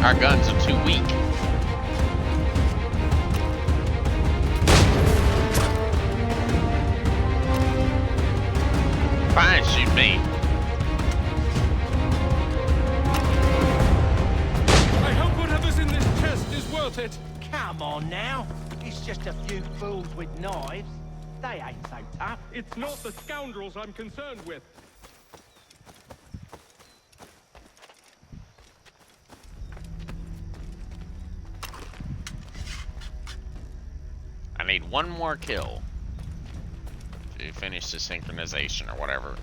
Our guns are too weak. Fine, shoot me. I hope whatever's in this chest is worth it. Come on now. It's just a few fools with knives. They ain't so tough. It's not the scoundrels I'm concerned with. I need one more kill to finish the synchronization or whatever.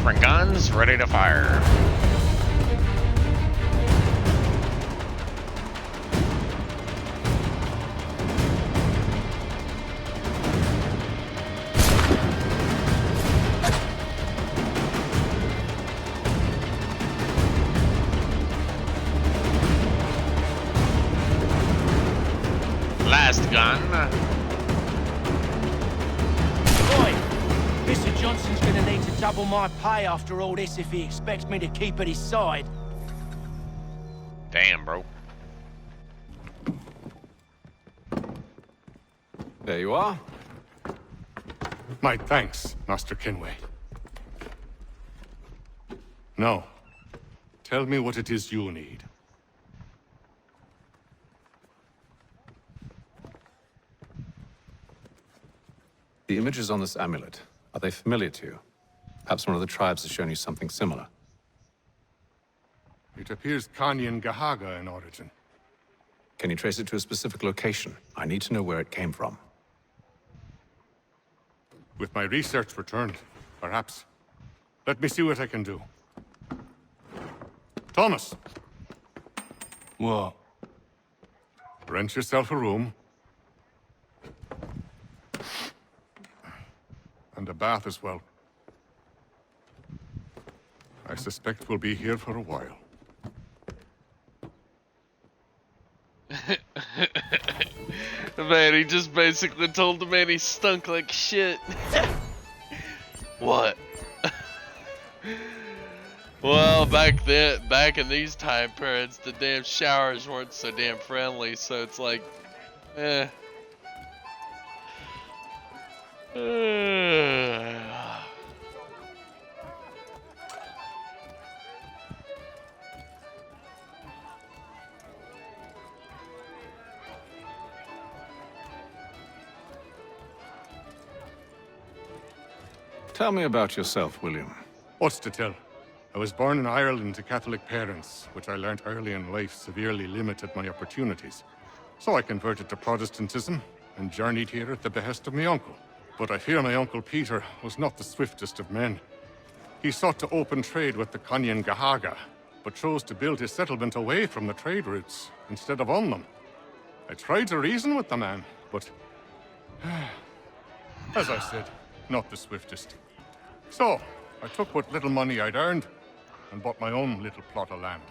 different guns ready to fire. Last gun. Boy, Mr. Johnson's gonna need to double my pay after all this if he expects me to keep at his side. Damn, bro. There you are. My thanks, Master Kenway. Now, tell me what it is you need. The images on this amulet, are they familiar to you? Perhaps one of the tribes has shown you something similar. It appears Kanyan Gahaga in origin. Can you trace it to a specific location? I need to know where it came from. With my research returned, perhaps. Let me see what I can do. Thomas! What? Rent yourself a room. And a bath as well. I suspect we'll be here for a while. Man, he just basically told the man he stunk like shit. What? Well, back in these time periods, the damn showers weren't so damn friendly, so it's like, eh. Tell me about yourself, William. What's to tell? I was born in Ireland to Catholic parents, which I learnt early in life severely limited my opportunities. So I converted to Protestantism and journeyed here at the behest of my uncle. But I fear my Uncle Peter was not the swiftest of men. He sought to open trade with the Kanyan Gahaga, but chose to build his settlement away from the trade routes instead of on them. I tried to reason with the man, but as I said, not the swiftest. So, I took what little money I'd earned and bought my own little plot of land.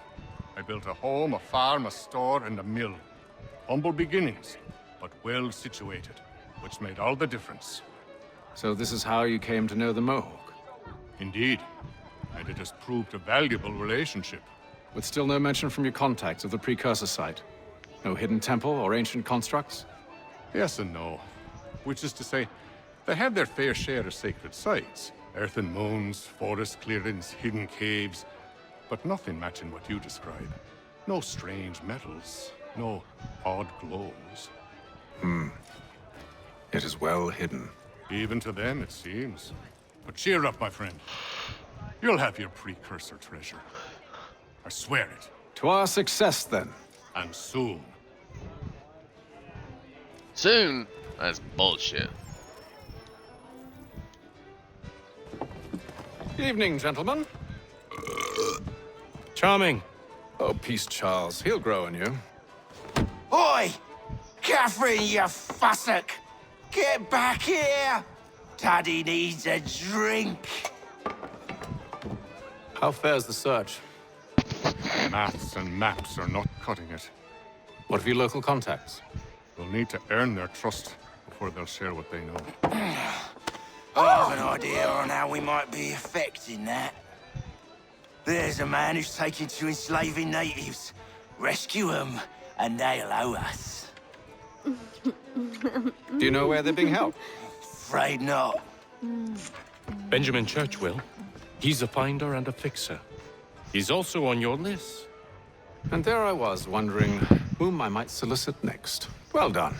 I built a home, a farm, a store, and a mill. Humble beginnings, but well situated, which made all the difference. So this is how you came to know the Mohawk? Indeed. And it has proved a valuable relationship. With still no mention from your contacts of the precursor site? No hidden temple or ancient constructs? Yes and no. Which is to say, they have their fair share of sacred sites. Earthen mounds, forest clearings, hidden caves. But nothing matching what you describe. No strange metals, no odd glows. It is well hidden. Even to them, it seems. But cheer up, my friend. You'll have your precursor treasure. I swear it. To our success, then. And soon. Soon? That's bullshit. Evening, gentlemen. Charming. Oh, peace, Charles. He'll grow on you. Oi! Catherine, you fussock! Get back here! Daddy needs a drink. How fares the search? Maths and maps are not cutting it. What of your local contacts? We'll need to earn their trust before they'll share what they know. I have an idea on how we might be affecting that. There's a man who's taken to enslaving natives. Rescue them, and they'll owe us. Do you know where they're being held? Afraid not. Benjamin Church will. He's a finder and a fixer. He's also on your list. And there I was, wondering whom I might solicit next. Well done.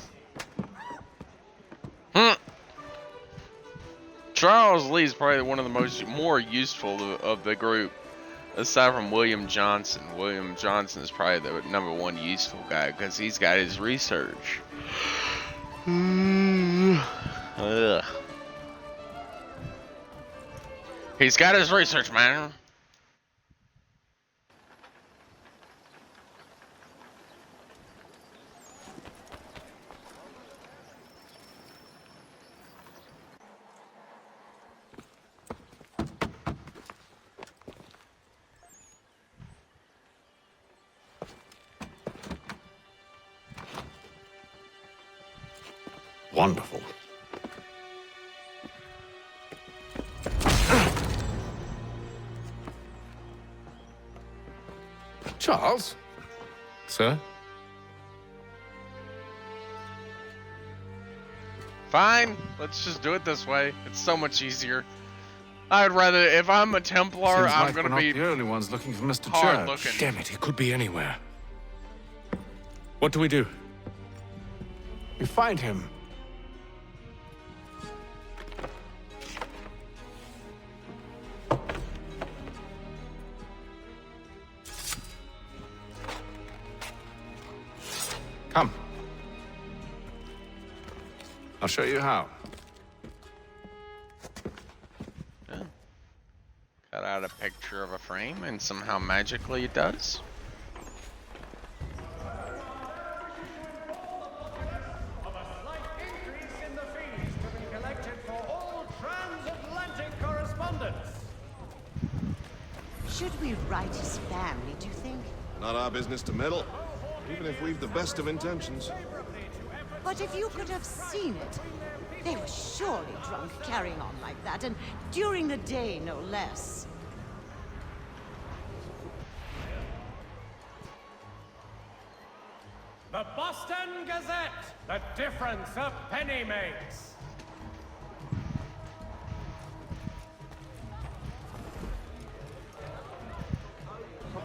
Charles Lee's probably one of the more useful of the group, aside from William Johnson. William Johnson is probably the #1 useful guy because he's got his research. Ugh. He's got his research, man. Wonderful. Charles? Sir? Fine, let's just do it this way. It's so much easier. I'd rather, if I'm a Templar, Seems I'm like gonna we're be not the only ones looking for Mr. hard Church. looking. Damn it, he could be anywhere. What do we do? We find him. Come. I'll show you how. Cut out a picture of a frame, and somehow magically it does. Should we write his family, do you think? Not our business to meddle, even if we've the best of intentions. But if you could have seen it, they were surely drunk carrying on like that, and during the day, no less. The Boston Gazette, the difference a penny makes.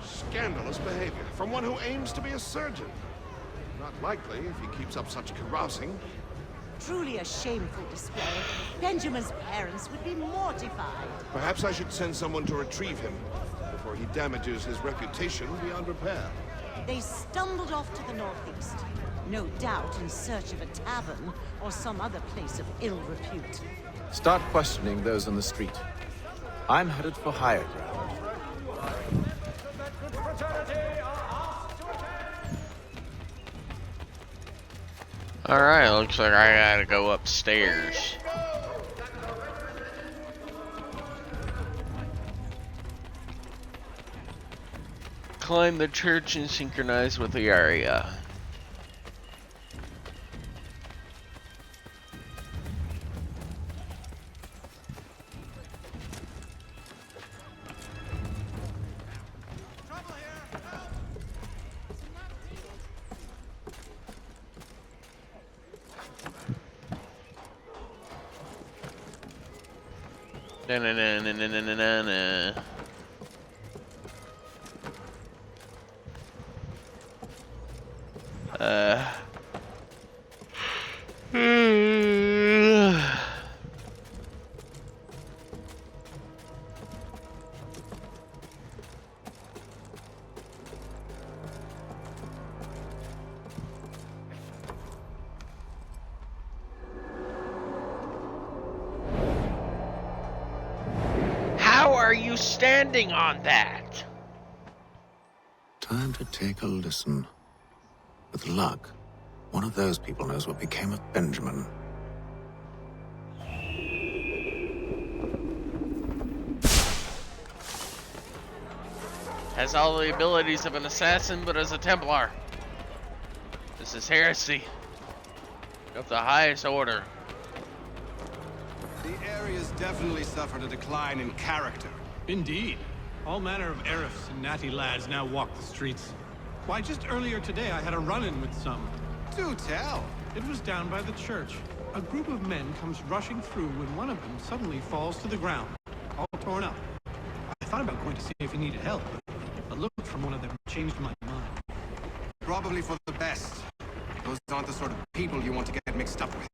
Scandalous behavior from one who aims to be a surgeon. Not likely if he keeps up such carousing. Truly a shameful display. Benjamin's parents would be mortified. Perhaps I should send someone to retrieve him before he damages his reputation beyond repair. They stumbled off to the northeast, no doubt in search of a tavern or some other place of ill repute. Start questioning those on the street. I'm headed for higher ground. Alright, looks like I gotta go upstairs. Climb the church and synchronize with the area. Na na na na na na na na. How are you standing on that? Time to take a listen. With luck, one of those people knows what became of Benjamin. Has all the abilities of an assassin, but as a Templar. This is heresy of the highest order. The area's definitely suffered a decline in character. Indeed. All manner of Arifs and natty lads now walk the streets. Why, just earlier today I had a run-in with some. Do tell. It was down by the church. A group of men comes rushing through when one of them suddenly falls to the ground, all torn up. I thought about going to see if he needed help, but a look from one of them changed my mind. Probably for the best. Those aren't the sort of people you want to get mixed up with.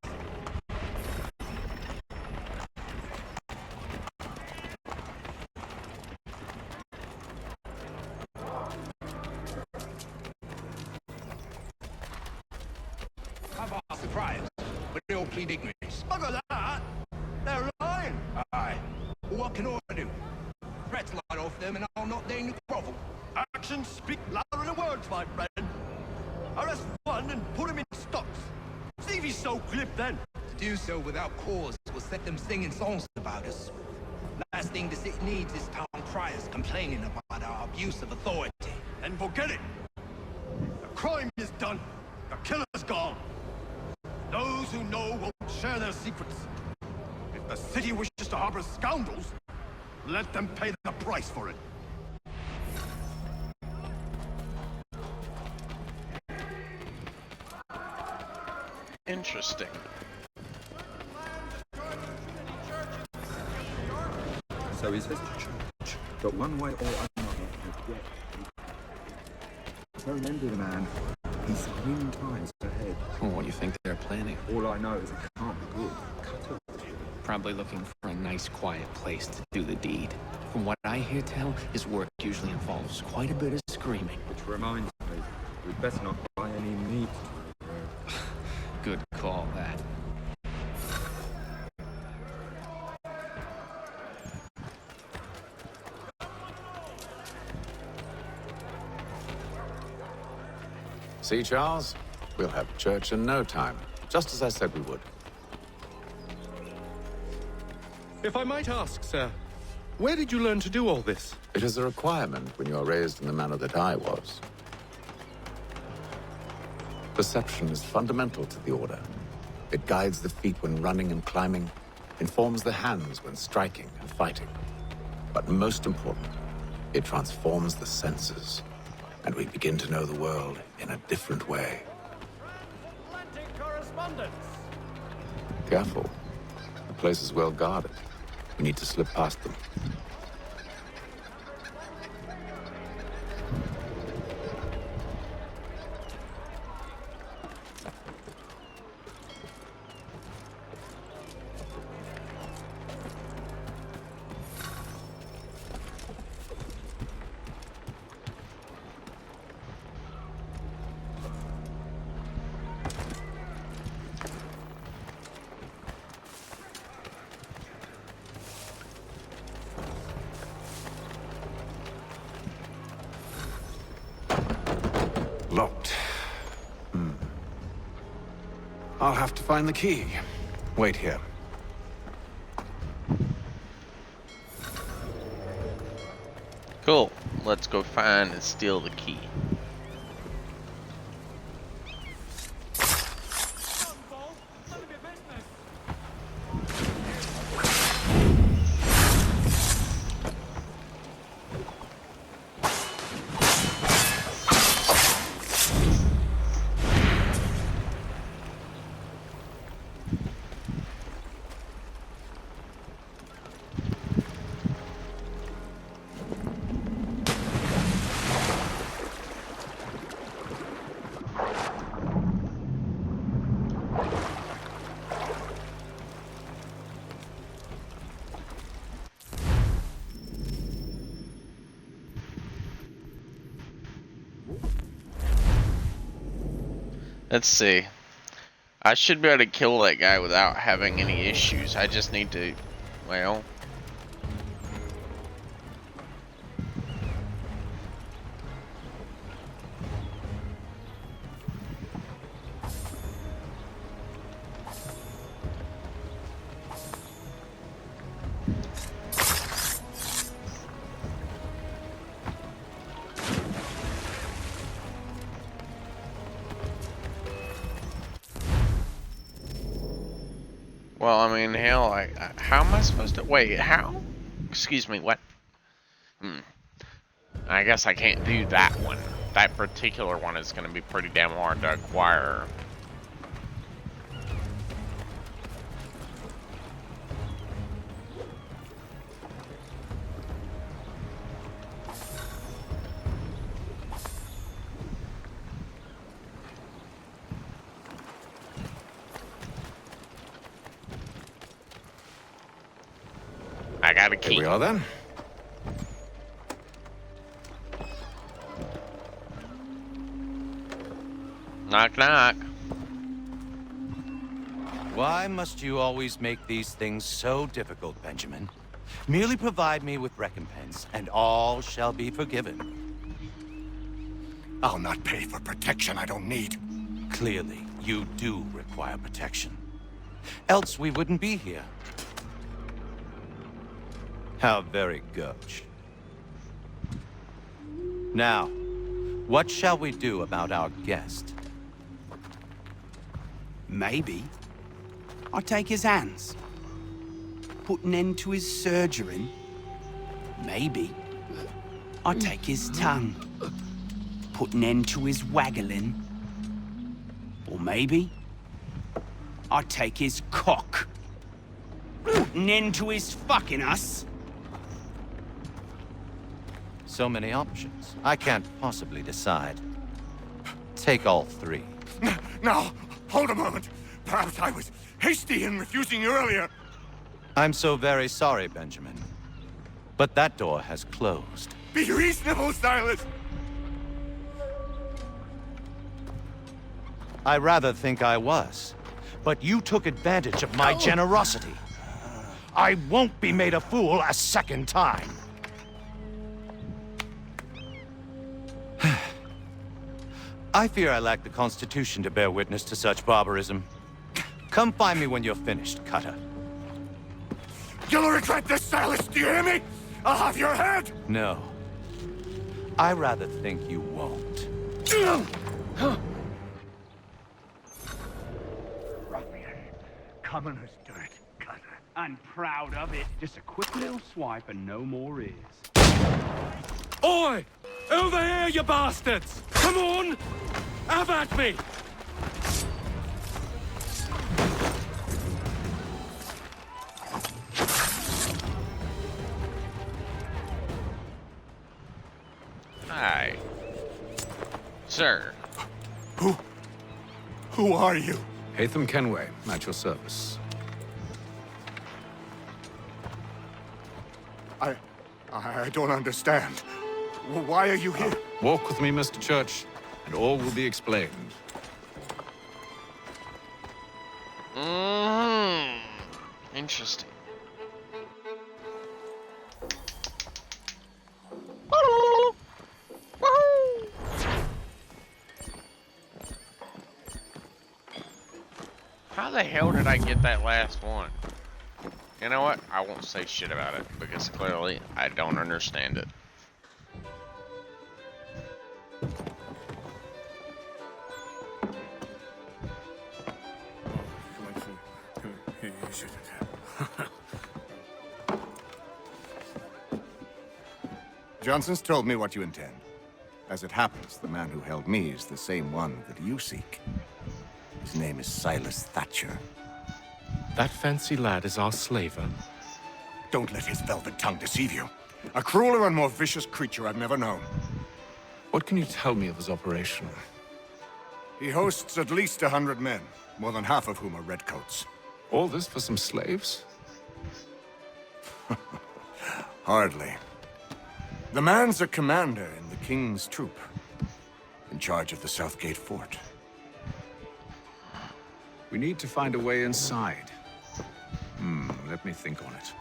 Surprise, but they all plead ignorance. Look at that! They're lying! Aye. What can I do? off them and I'll not deign to grovel. Actions speak louder than words, my friend. Arrest one and put him in stocks. See if he's so glib then. To do so without cause will set them singing songs about us. Last thing the city needs is town criers complaining about our abuse of authority. Then forget it. The crime is done. The killer's gone. Those who know won't share their secrets. If the city wishes to harbor scoundrels, let them pay the price for it. Interesting. So he says to church, but one way or another has yet. Don't envy the man. He's grim times ahead. What do you think they're planning? All I know is it can't be good. Cut off. Probably looking for a nice, quiet place to do the deed. From what I hear tell, his work usually involves quite a bit of screaming. Which reminds me, we'd better not buy any meat. Good call, that. See, Charles? We'll have church in no time, just as I said we would. If I might ask, sir, where did you learn to do all this? It is a requirement when you are raised in the manner that I was. Perception is fundamental to the Order. It guides the feet when running and climbing, informs the hands when striking and fighting. But most important, it transforms the senses, and we begin to know the world in a different way. Atlantic correspondence. Careful. The place is well guarded. We need to slip past them. Locked. I'll have to find the key. Wait here. Cool. Let's go find and steal the key. Let's see. I should be able to kill that guy without having any issues. I just need to, well... Well, I mean, hell, how am I supposed to... Wait, how? Excuse me, what? I guess I can't do that one. That particular one is going to be pretty damn hard to acquire. I got a key. Here we are then. Knock, knock. Why must you always make these things so difficult, Benjamin? Merely provide me with recompense, and all shall be forgiven. I'll not pay for protection I don't need. Clearly, you do require protection. Else we wouldn't be here. How very gauche. Now, what shall we do about our guest? Maybe I take his hands, put an end to his surgering. Maybe I take his tongue, put an end to his waggling. Or maybe I take his cock, put an end to his fucking us. So many options. I can't possibly decide. Take all three. Now, hold a moment. Perhaps I was hasty in refusing you earlier. I'm so very sorry, Benjamin. But that door has closed. Be reasonable, Silas! I rather think I was. But you took advantage of my generosity. I won't be made a fool a second time. I fear I lack the constitution to bear witness to such barbarism. Come find me when you're finished, Cutter. You'll regret this, Silas, do you hear me? I'll have your head! No. I rather think you won't. Ruffian. Commoner's dirt, Cutter. I'm proud of it. Just a quick little swipe and no more is. Oi! Over here, you bastards! Come on! Have at me! Hi. Sir. Who are you? Hatham Kenway, at your service. I don't understand. Why are you here? Walk with me, Mr. Church, and all will be explained. Interesting. How the hell did I get that last one? You know what? I won't say shit about it, because clearly I don't understand it. Johnson's told me what you intend. As it happens, the man who held me is the same one that you seek. His name is Silas Thatcher. That fancy lad is our slaver. Don't let his velvet tongue deceive you. A crueler and more vicious creature I've never known. What can you tell me of his operation? He hosts at least 100 men, more than half of whom are redcoats. All this for some slaves? Hardly. The man's a commander in the King's troop, in charge of the Southgate Fort. We need to find a way inside. Let me think on it.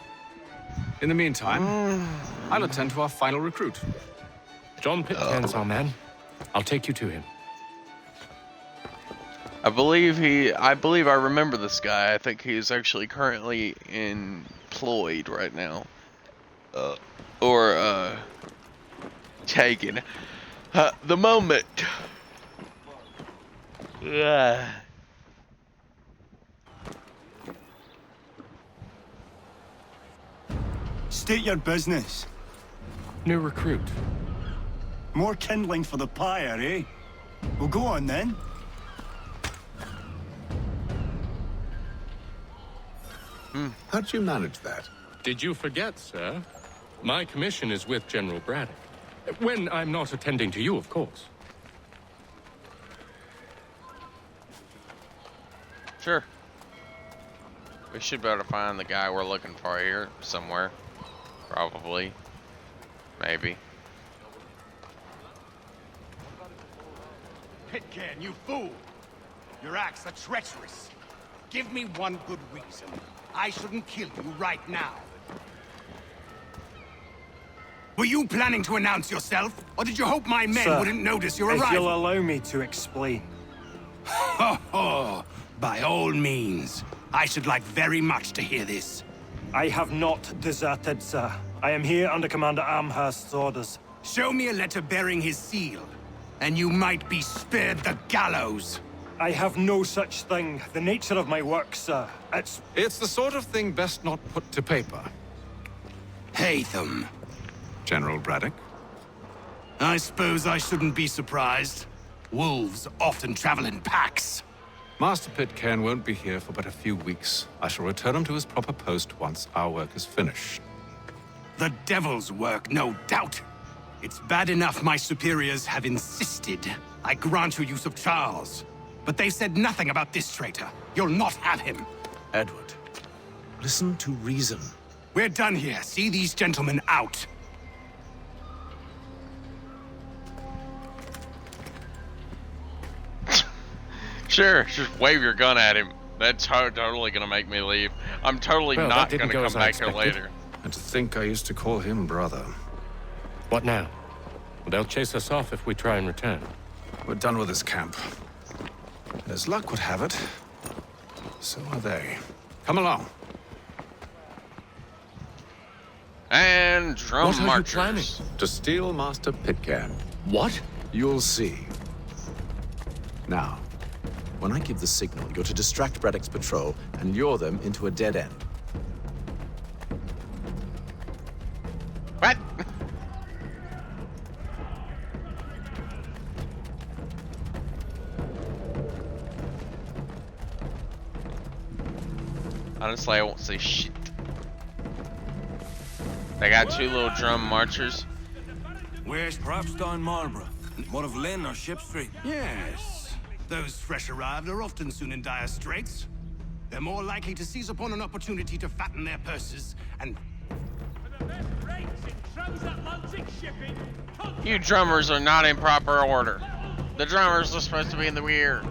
In the meantime, I'll attend to our final recruit. John Pitcairn's our man. I'll take you to him. I believe I remember this guy. I think he's actually currently employed right now. Or taken. The moment. State your business. New recruit. More kindling for the pyre, eh? Well, go on then. How'd you manage that? Did you forget, sir? My commission is with General Braddock. When I'm not attending to you, of course. Sure. We should be able to find the guy we're looking for here somewhere. Probably. Maybe. Pitcairn, you fool! Your acts are treacherous. Give me one good reason I shouldn't kill you right now. Were you planning to announce yourself? Or did you hope my men Sir, wouldn't notice your if arrival? you'll allow me to explain. Ho ho! By all means. I should like very much to hear this. I have not deserted, sir. I am here under Commander Amherst's orders. Show me a letter bearing his seal, and you might be spared the gallows. I have no such thing. The nature of my work, sir. It's the sort of thing best not put to paper. Hatham. General Braddock? I suppose I shouldn't be surprised. Wolves often travel in packs. Master Pitcairn won't be here for but a few weeks. I shall return him to his proper post once our work is finished. The devil's work, no doubt. It's bad enough my superiors have insisted I grant you use of Charles. But they said nothing about this traitor. You'll not have him. Edward, listen to reason. We're done here. See these gentlemen out. Sure, just wave your gun at him. That's totally gonna make me leave. I'm totally Well, not that didn't gonna go come as I back here expected. later. And to think I used to call him brother. What now? They'll chase us off if we try and return. We're done with this camp. And as luck would have it, so are they. Come along. And drum What are you marchers. planning? To steal Master Pitcairn. What? You'll see. Now, when I give the signal, you're to distract Braddock's patrol and lure them into a dead end. What? Honestly, I won't say shit. They got two little drum marchers. Where's perhaps down Marlborough? One of Lynn or Ship Street? Yes. Those fresh arrived are often soon in dire straits. They're more likely to seize upon an opportunity to fatten their purses and... You drummers are not in proper order. The drummers are supposed to be in the rear.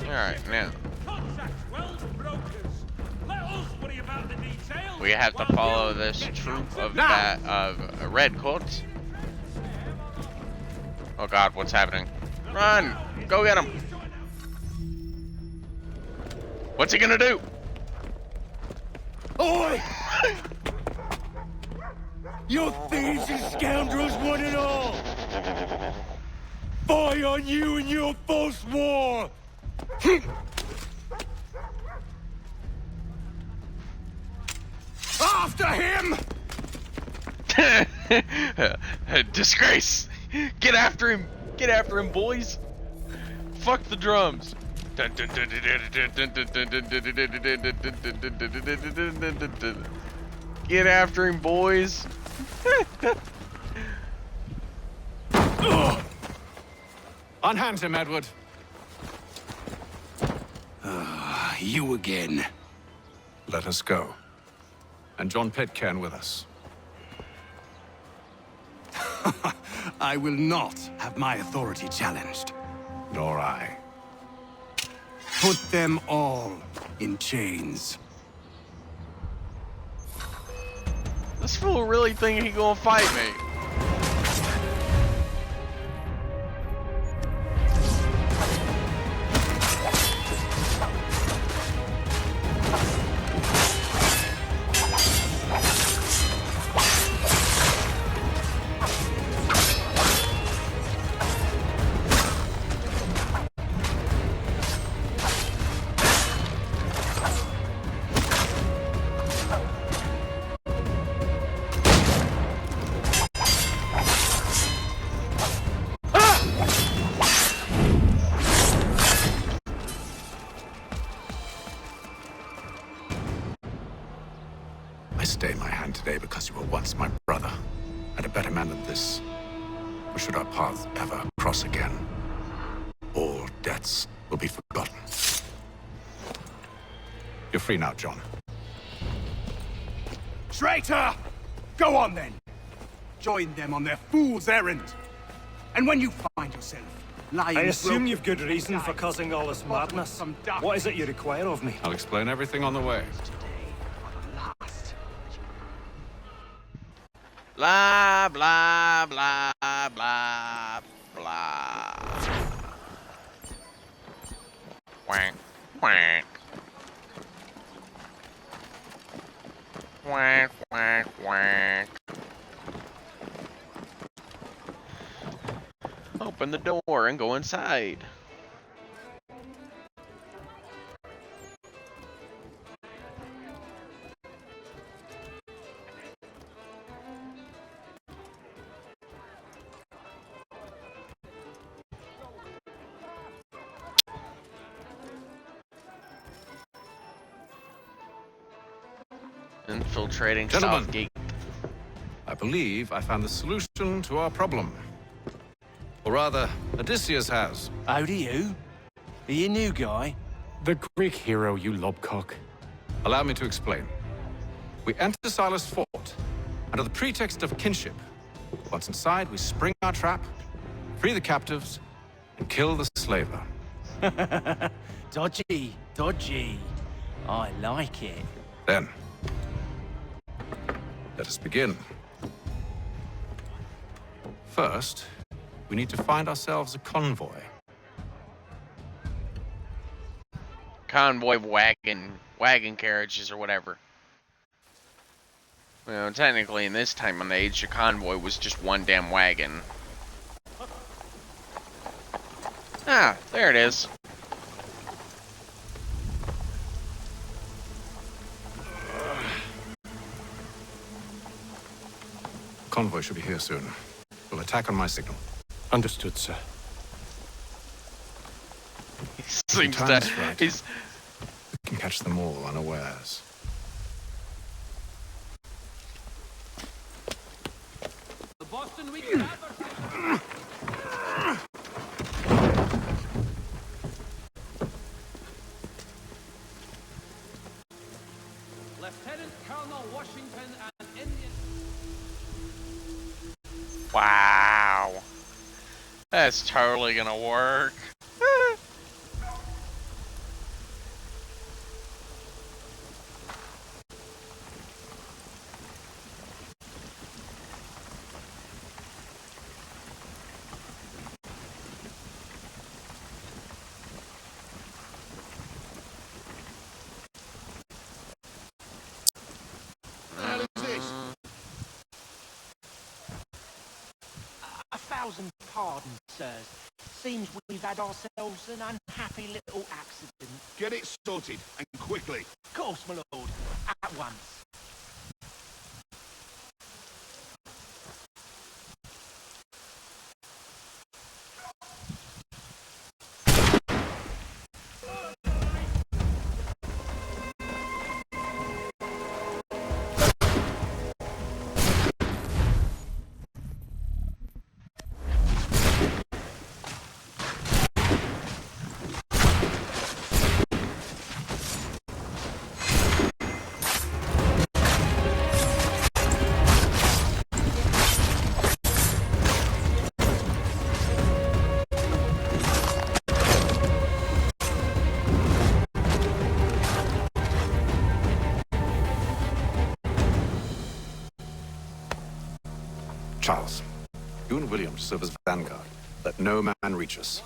Alright, now. We have to follow this troop of red coats. Oh god, what's happening? Run! Go get him! What's he gonna do? Oi! You thieves and scoundrels, one and all! Fie on you and your false war! After him! Disgrace! Get after him! Get after him, boys! Fuck the drums! Get after him, boys! Unhand him, Edward. You again. Let us go. And John Pitcairn with us. I will not have my authority challenged. Nor I. Put them all in chains. This fool really think he gonna fight me. stay my hand today because you were once my brother, and a better man than this. Or should our paths ever cross again, all debts will be forgotten. You're free now, John. Traitor! Go on then! Join them on their fool's errand. And when you find yourself lying... I assume you've good reason for causing all this madness. What is it you require of me? I'll explain everything on the way. Blah, blah, blah, blah, blah. Quack, quack. Quack, quack, quack. Open the door and go inside. Infiltrating Gentlemen, Southgate. I believe I found the solution to our problem. Or rather, Odysseus has. How do you? Are you a new guy? The Greek hero, you lobcock. Allow me to explain. We enter Silas' fort, under the pretext of kinship. Once inside, we spring our trap, free the captives, and kill the slaver. Dodgy, dodgy. I like it. Then, let us begin. First, we need to find ourselves a convoy. Convoy wagon carriages or whatever. Well, technically in this time and age, a convoy was just one damn wagon. Ah, there it is. Convoy should be here soon. We'll attack on my signal. Understood, sir. Seems Time that is right. he's... We can catch them all unawares. The Boston Weekly Advertiser. Lieutenant Colonel Washington and Indian. Wow. That's totally gonna work. A thousand pardons, sirs. Seems we've had ourselves an unhappy little accident. Get it sorted, and quickly. Of course, my lord. At once. Charles, you and William serve as vanguard. Let no man reach us.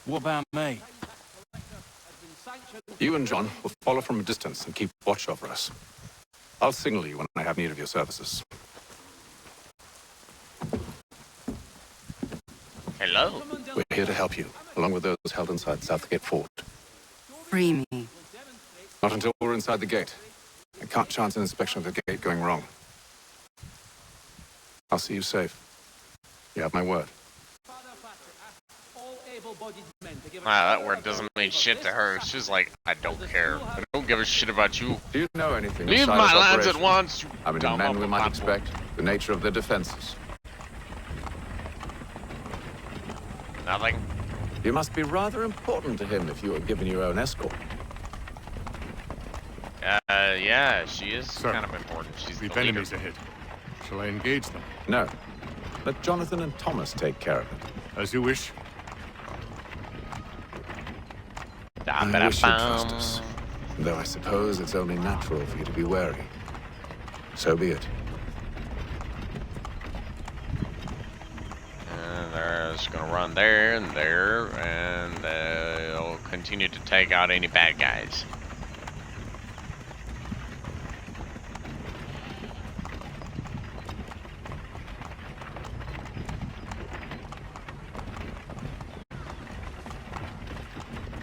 What about me? You and John will follow from a distance and keep watch over us. I'll signal you when I have need of your services. Hello. We're here to help you, along with those held inside Southgate Fort. Free me. Not until we're inside the gate. I can't chance an inspection of the gate going wrong. I'll see you safe. You have my word. Father Patrick asked all able-bodied men to That word doesn't mean shit to her. She's like, I don't care. I don't give a shit about you. Do you know anything Leave of my Silas' lands at operation? once, you How many dumb men we might apple. expect? The nature of their defenses? Nothing. You must be rather important to him if you are given your own escort. Yeah, she is kind of important. She's the We've leader. enemies ahead. Shall I engage them? No. Let Jonathan and Thomas take care of it. As you wish. I wish you'd trust us. Though I suppose it's only natural for you to be wary. So be it. And they're just gonna run there and there, and they'll continue to take out any bad guys.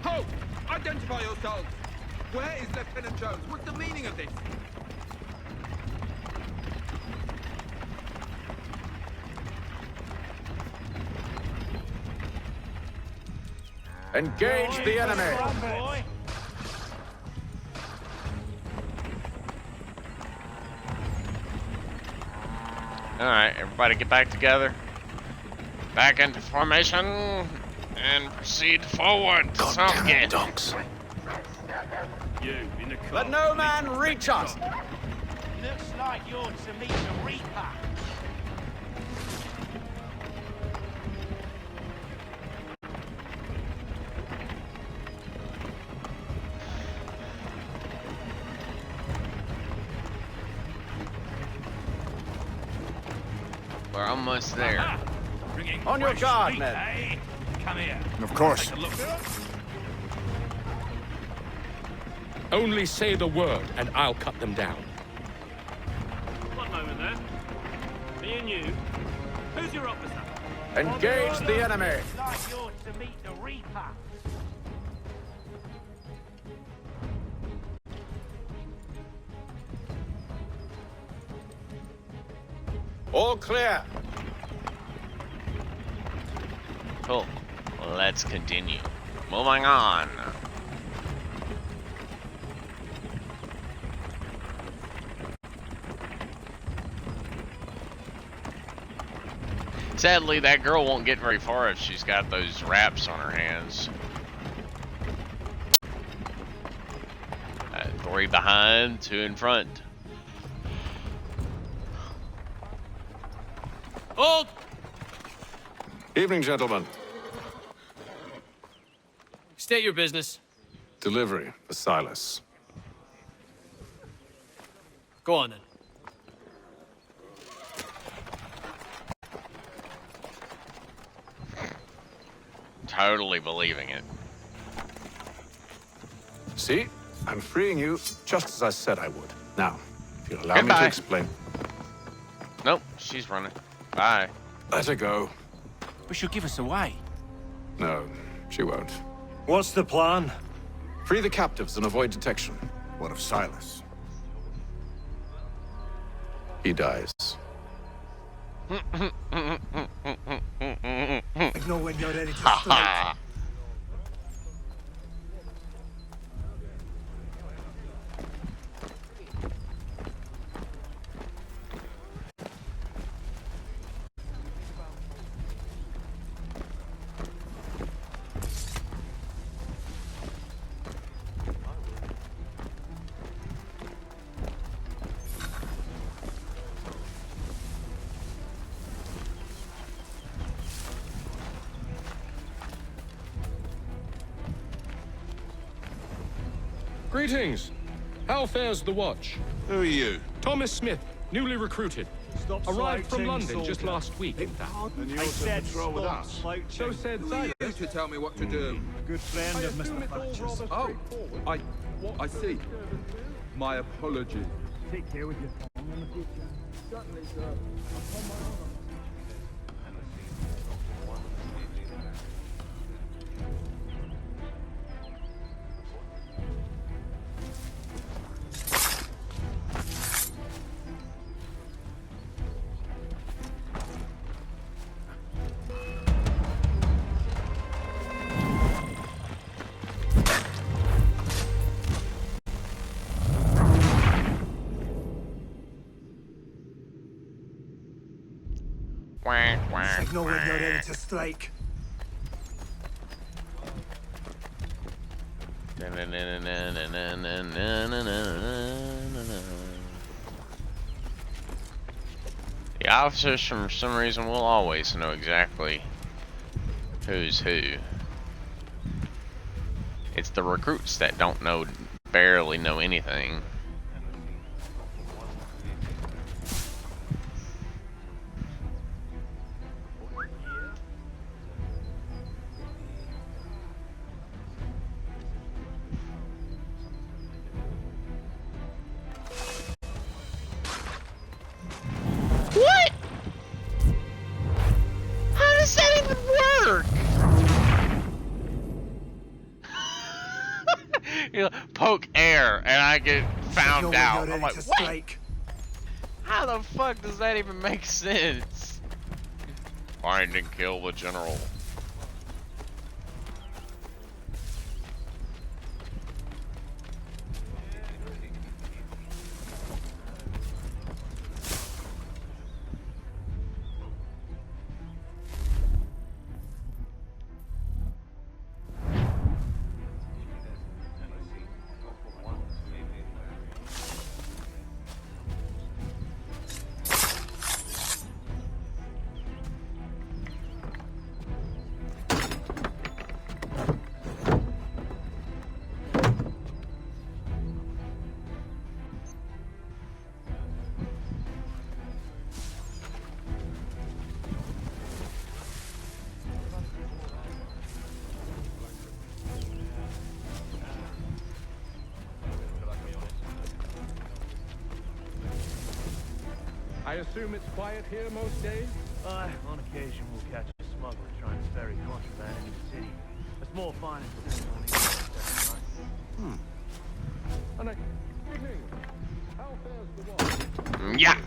Ho! Identify yourselves! Where is Lieutenant Jones? What's the meaning of this? Engage the enemy! Alright, everybody get back together. Back into formation. And proceed forward. Goddamn dogs. Let no man reach us! Looks like you're to meet the Reaper. We're almost there. On your guard, men. Come here. Of course. Only say the word, and I'll cut them down. One moment there. Me and you. Who's your officer? Engage the enemy! Looks like you're to meet the Reaper. All clear. Cool. Let's continue. Moving on. Sadly, that girl won't get very far if she's got those wraps on her hands. 3 behind, 2 in front. Hold! Evening, gentlemen. State your business. Delivery for Silas. Go on then. Totally believing it. See? I'm freeing you just as I said I would. Now, if you'll allow me Goodbye. to explain. Nope, she's running. Bye. Let her go. But she'll give us away. No, she won't. What's the plan? Free the captives and avoid detection. What of Silas? He dies. I know when you're ready to strike. Greetings. How fares the watch? Who are you? Thomas Smith, newly recruited. Stop Arrived from slouching, London just soldier. last week, in fact. And you're I to said patrol with stop us. slouching. So said Who are Silas. you to tell me what to do? Good friend of Mr. Thatcher's. Oh, I see. My apologies. Take care with your tongue in the future. Certainly, sir. Upon my honor. Signal when you're ready to strike. The officers, for some reason, will always know exactly who's who. It's the recruits that don't know, barely know anything. What? How does that even work? You know, poke air and I get found out. I'm like, wait. How the fuck does that even make sense? Find and kill the general. I assume it's quiet here most days? On occasion we'll catch a smuggler trying to ferry contraband into the city. A small fine and civil only. And evening. How fares the war? Yeah.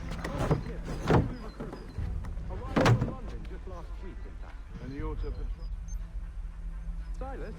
Arrived from London just last week, in fact. And you ought to... Silas?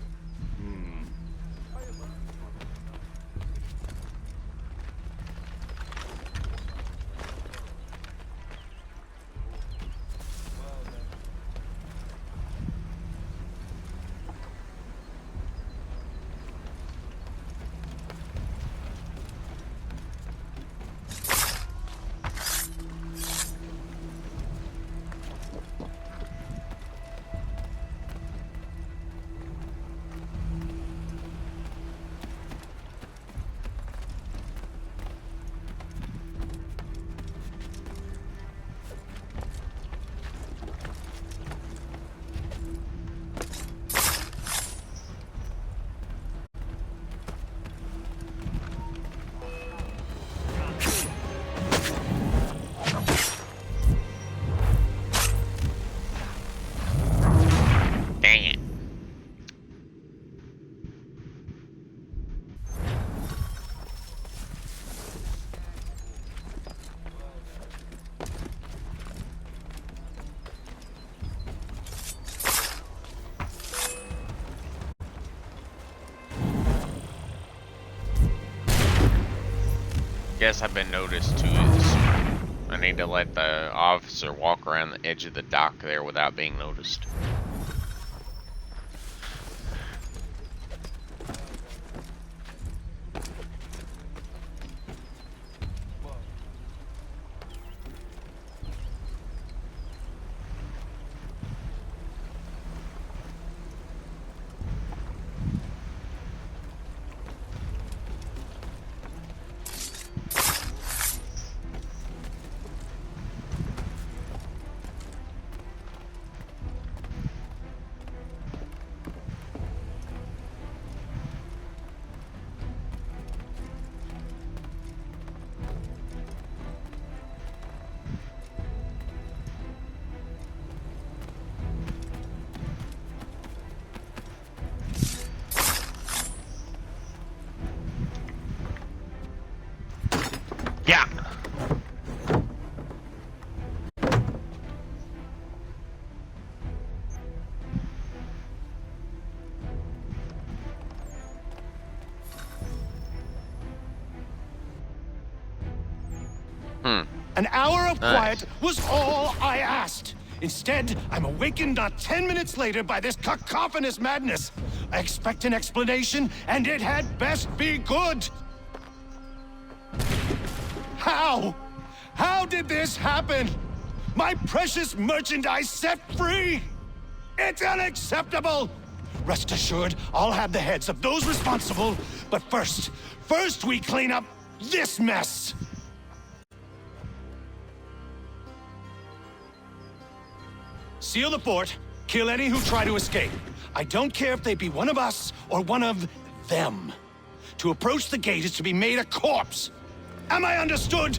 Guess I've been noticed too. I need to let the officer walk around the edge of the dock there without being noticed. Yeah. An hour of quiet was all I asked. Instead, I'm awakened not 10 minutes later by this cacophonous madness. I expect an explanation, and it had best be good. How? How did this happen? My precious merchandise set free? It's unacceptable! Rest assured, I'll have the heads of those responsible, but first we clean up this mess! Seal the fort, kill any who try to escape. I don't care if they be one of us or one of them. To approach the gate is to be made a corpse. Am I understood?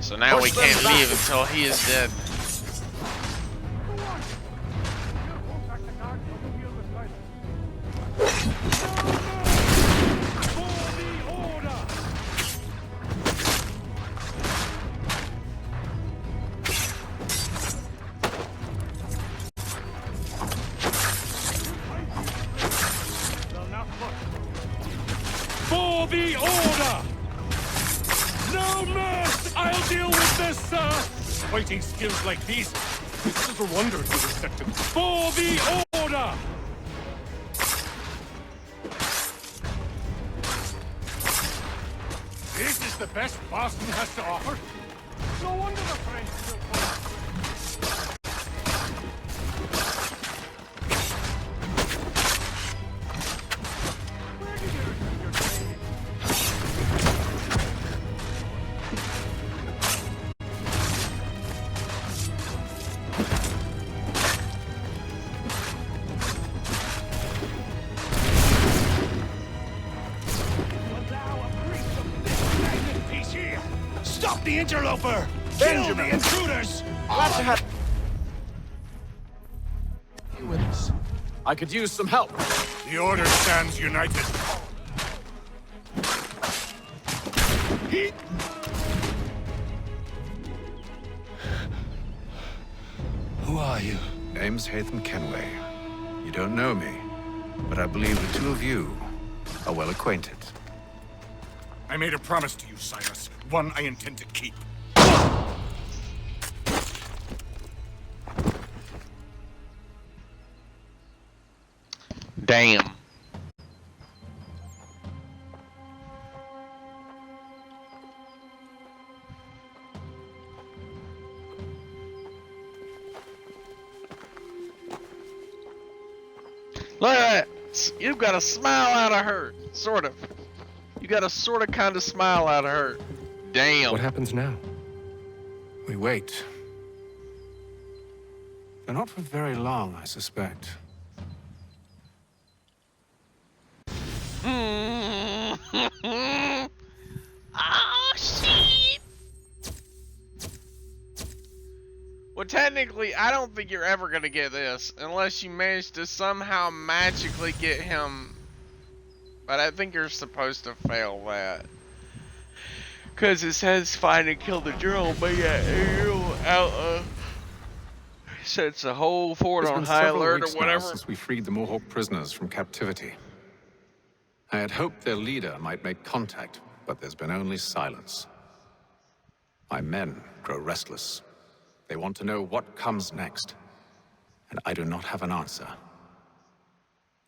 So now we can't leave until he is dead. For the order! No mess! I'll deal with this, sir! Fighting skills like these, it's little wonder it was accepted. For the order! This is the best Boston has to offer? No wonder the French still fight. Stop the interloper! Kill the intruders! Glad to have you with us. I could use some help. The Order stands united. Who are you? Name's Hatham Kenway. You don't know me, but I believe the two of you are well acquainted. I made a promise to you, Silas. One I intend to keep. Damn. Look at that. You've got a smile out of her. Sort of. You got a sort of kind of smile out of her. Damn. What happens now? We wait. But not for very long, I suspect. Oh, shit. Well, technically, I don't think you're ever going to get this unless you manage to somehow magically get him. But I think you're supposed to fail that. Because it says find and kill the drone, but yeah, you out sets the whole fort on high alert or whatever. Since we freed the Mohawk prisoners from captivity. I had hoped their leader might make contact, but there's been only silence. My men grow restless. They want to know what comes next, and I do not have an answer.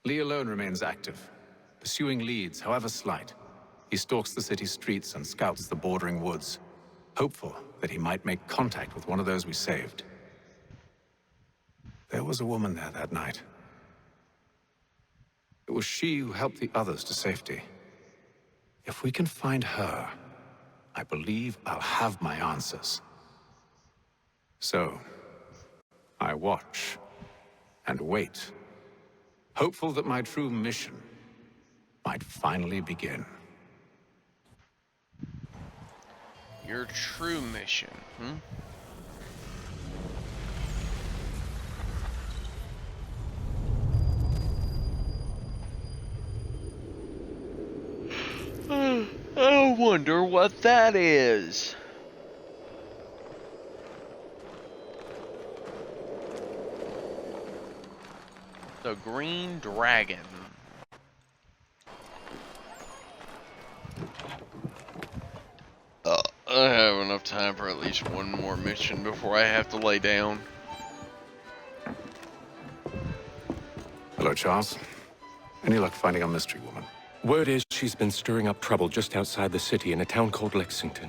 Lee alone remains active, pursuing leads, however slight. He stalks the city streets and scouts the bordering woods, hopeful that he might make contact with one of those we saved. There was a woman there that night. It was she who helped the others to safety. If we can find her, I believe I'll have my answers. So, I watch and wait, hopeful that my true mission might finally begin. Your true mission, I wonder what that is. The Green Dragon. I have enough time for at least one more mission before I have to lay down. Hello, Charles. Any luck finding a mystery woman? Word is she's been stirring up trouble just outside the city in a town called Lexington.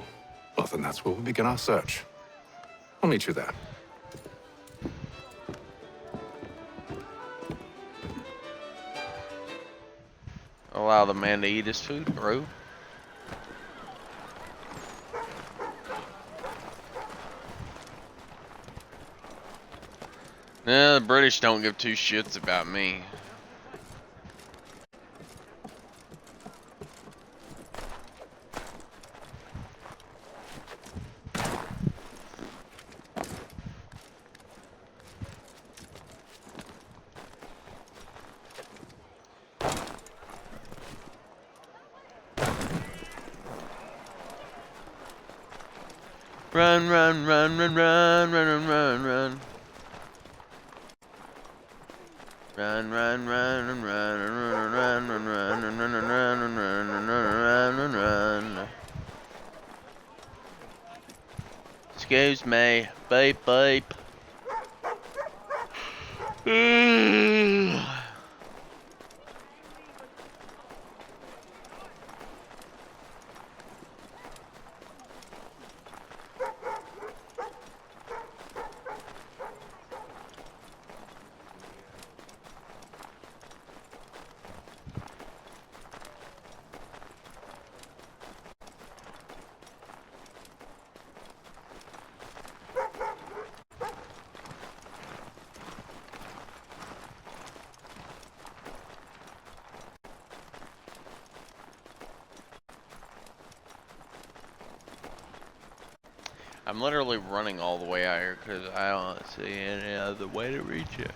Well, then that's where we'll begin our search. I'll meet you there. Allow the man to eat his food, bro. Nah, the British don't give two shits about me. Run, run, run, run, run, run, run, run, run. Run, run, run, run, run, run, run, run, run, run, run, run, run, run, run, run. Excuse me, beep, beep. I'm literally running all the way out here because I don't see any other way to reach it.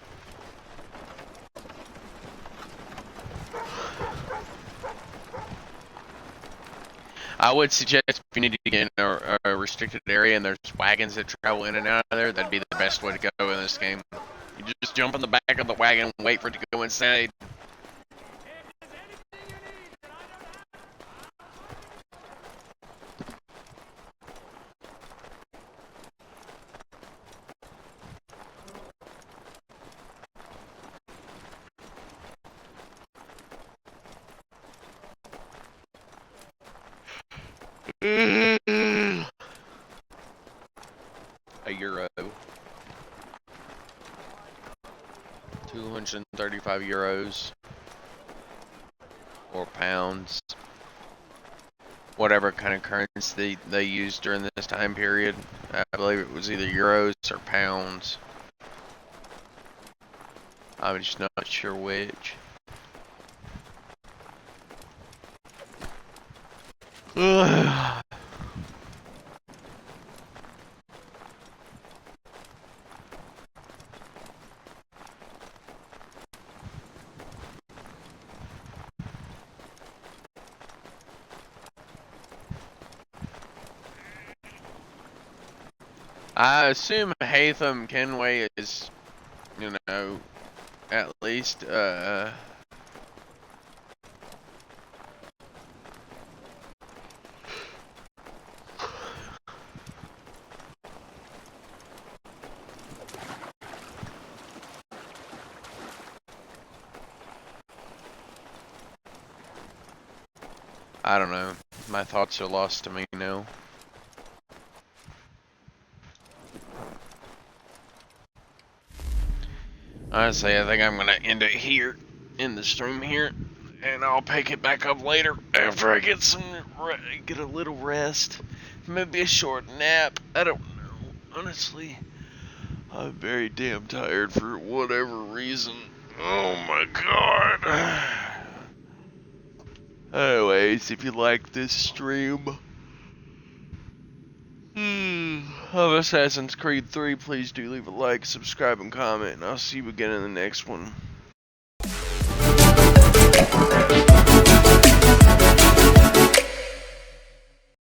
I would suggest if you need to get in a restricted area and there's wagons that travel in and out of there, that'd be the best way to go in this game. You just jump in the back of the wagon and wait for it to go inside. A euro. 235 euros. Or pounds. Whatever kind of currency they used during this time period. I believe it was either euros or pounds. I'm just not sure which. Ugh. I assume Hatham Kenway is, you know, at least, I don't know. My thoughts are lost to me now. Honestly, I think I'm gonna end it here in the stream here, and I'll pick it back up later after I get a little rest, maybe a short nap. I don't know. Honestly, I'm very damn tired for whatever reason. Oh my god. Anyways, if you like this stream of Assassin's Creed 3, please do leave a like, subscribe, and comment, and I'll see you again in the next one.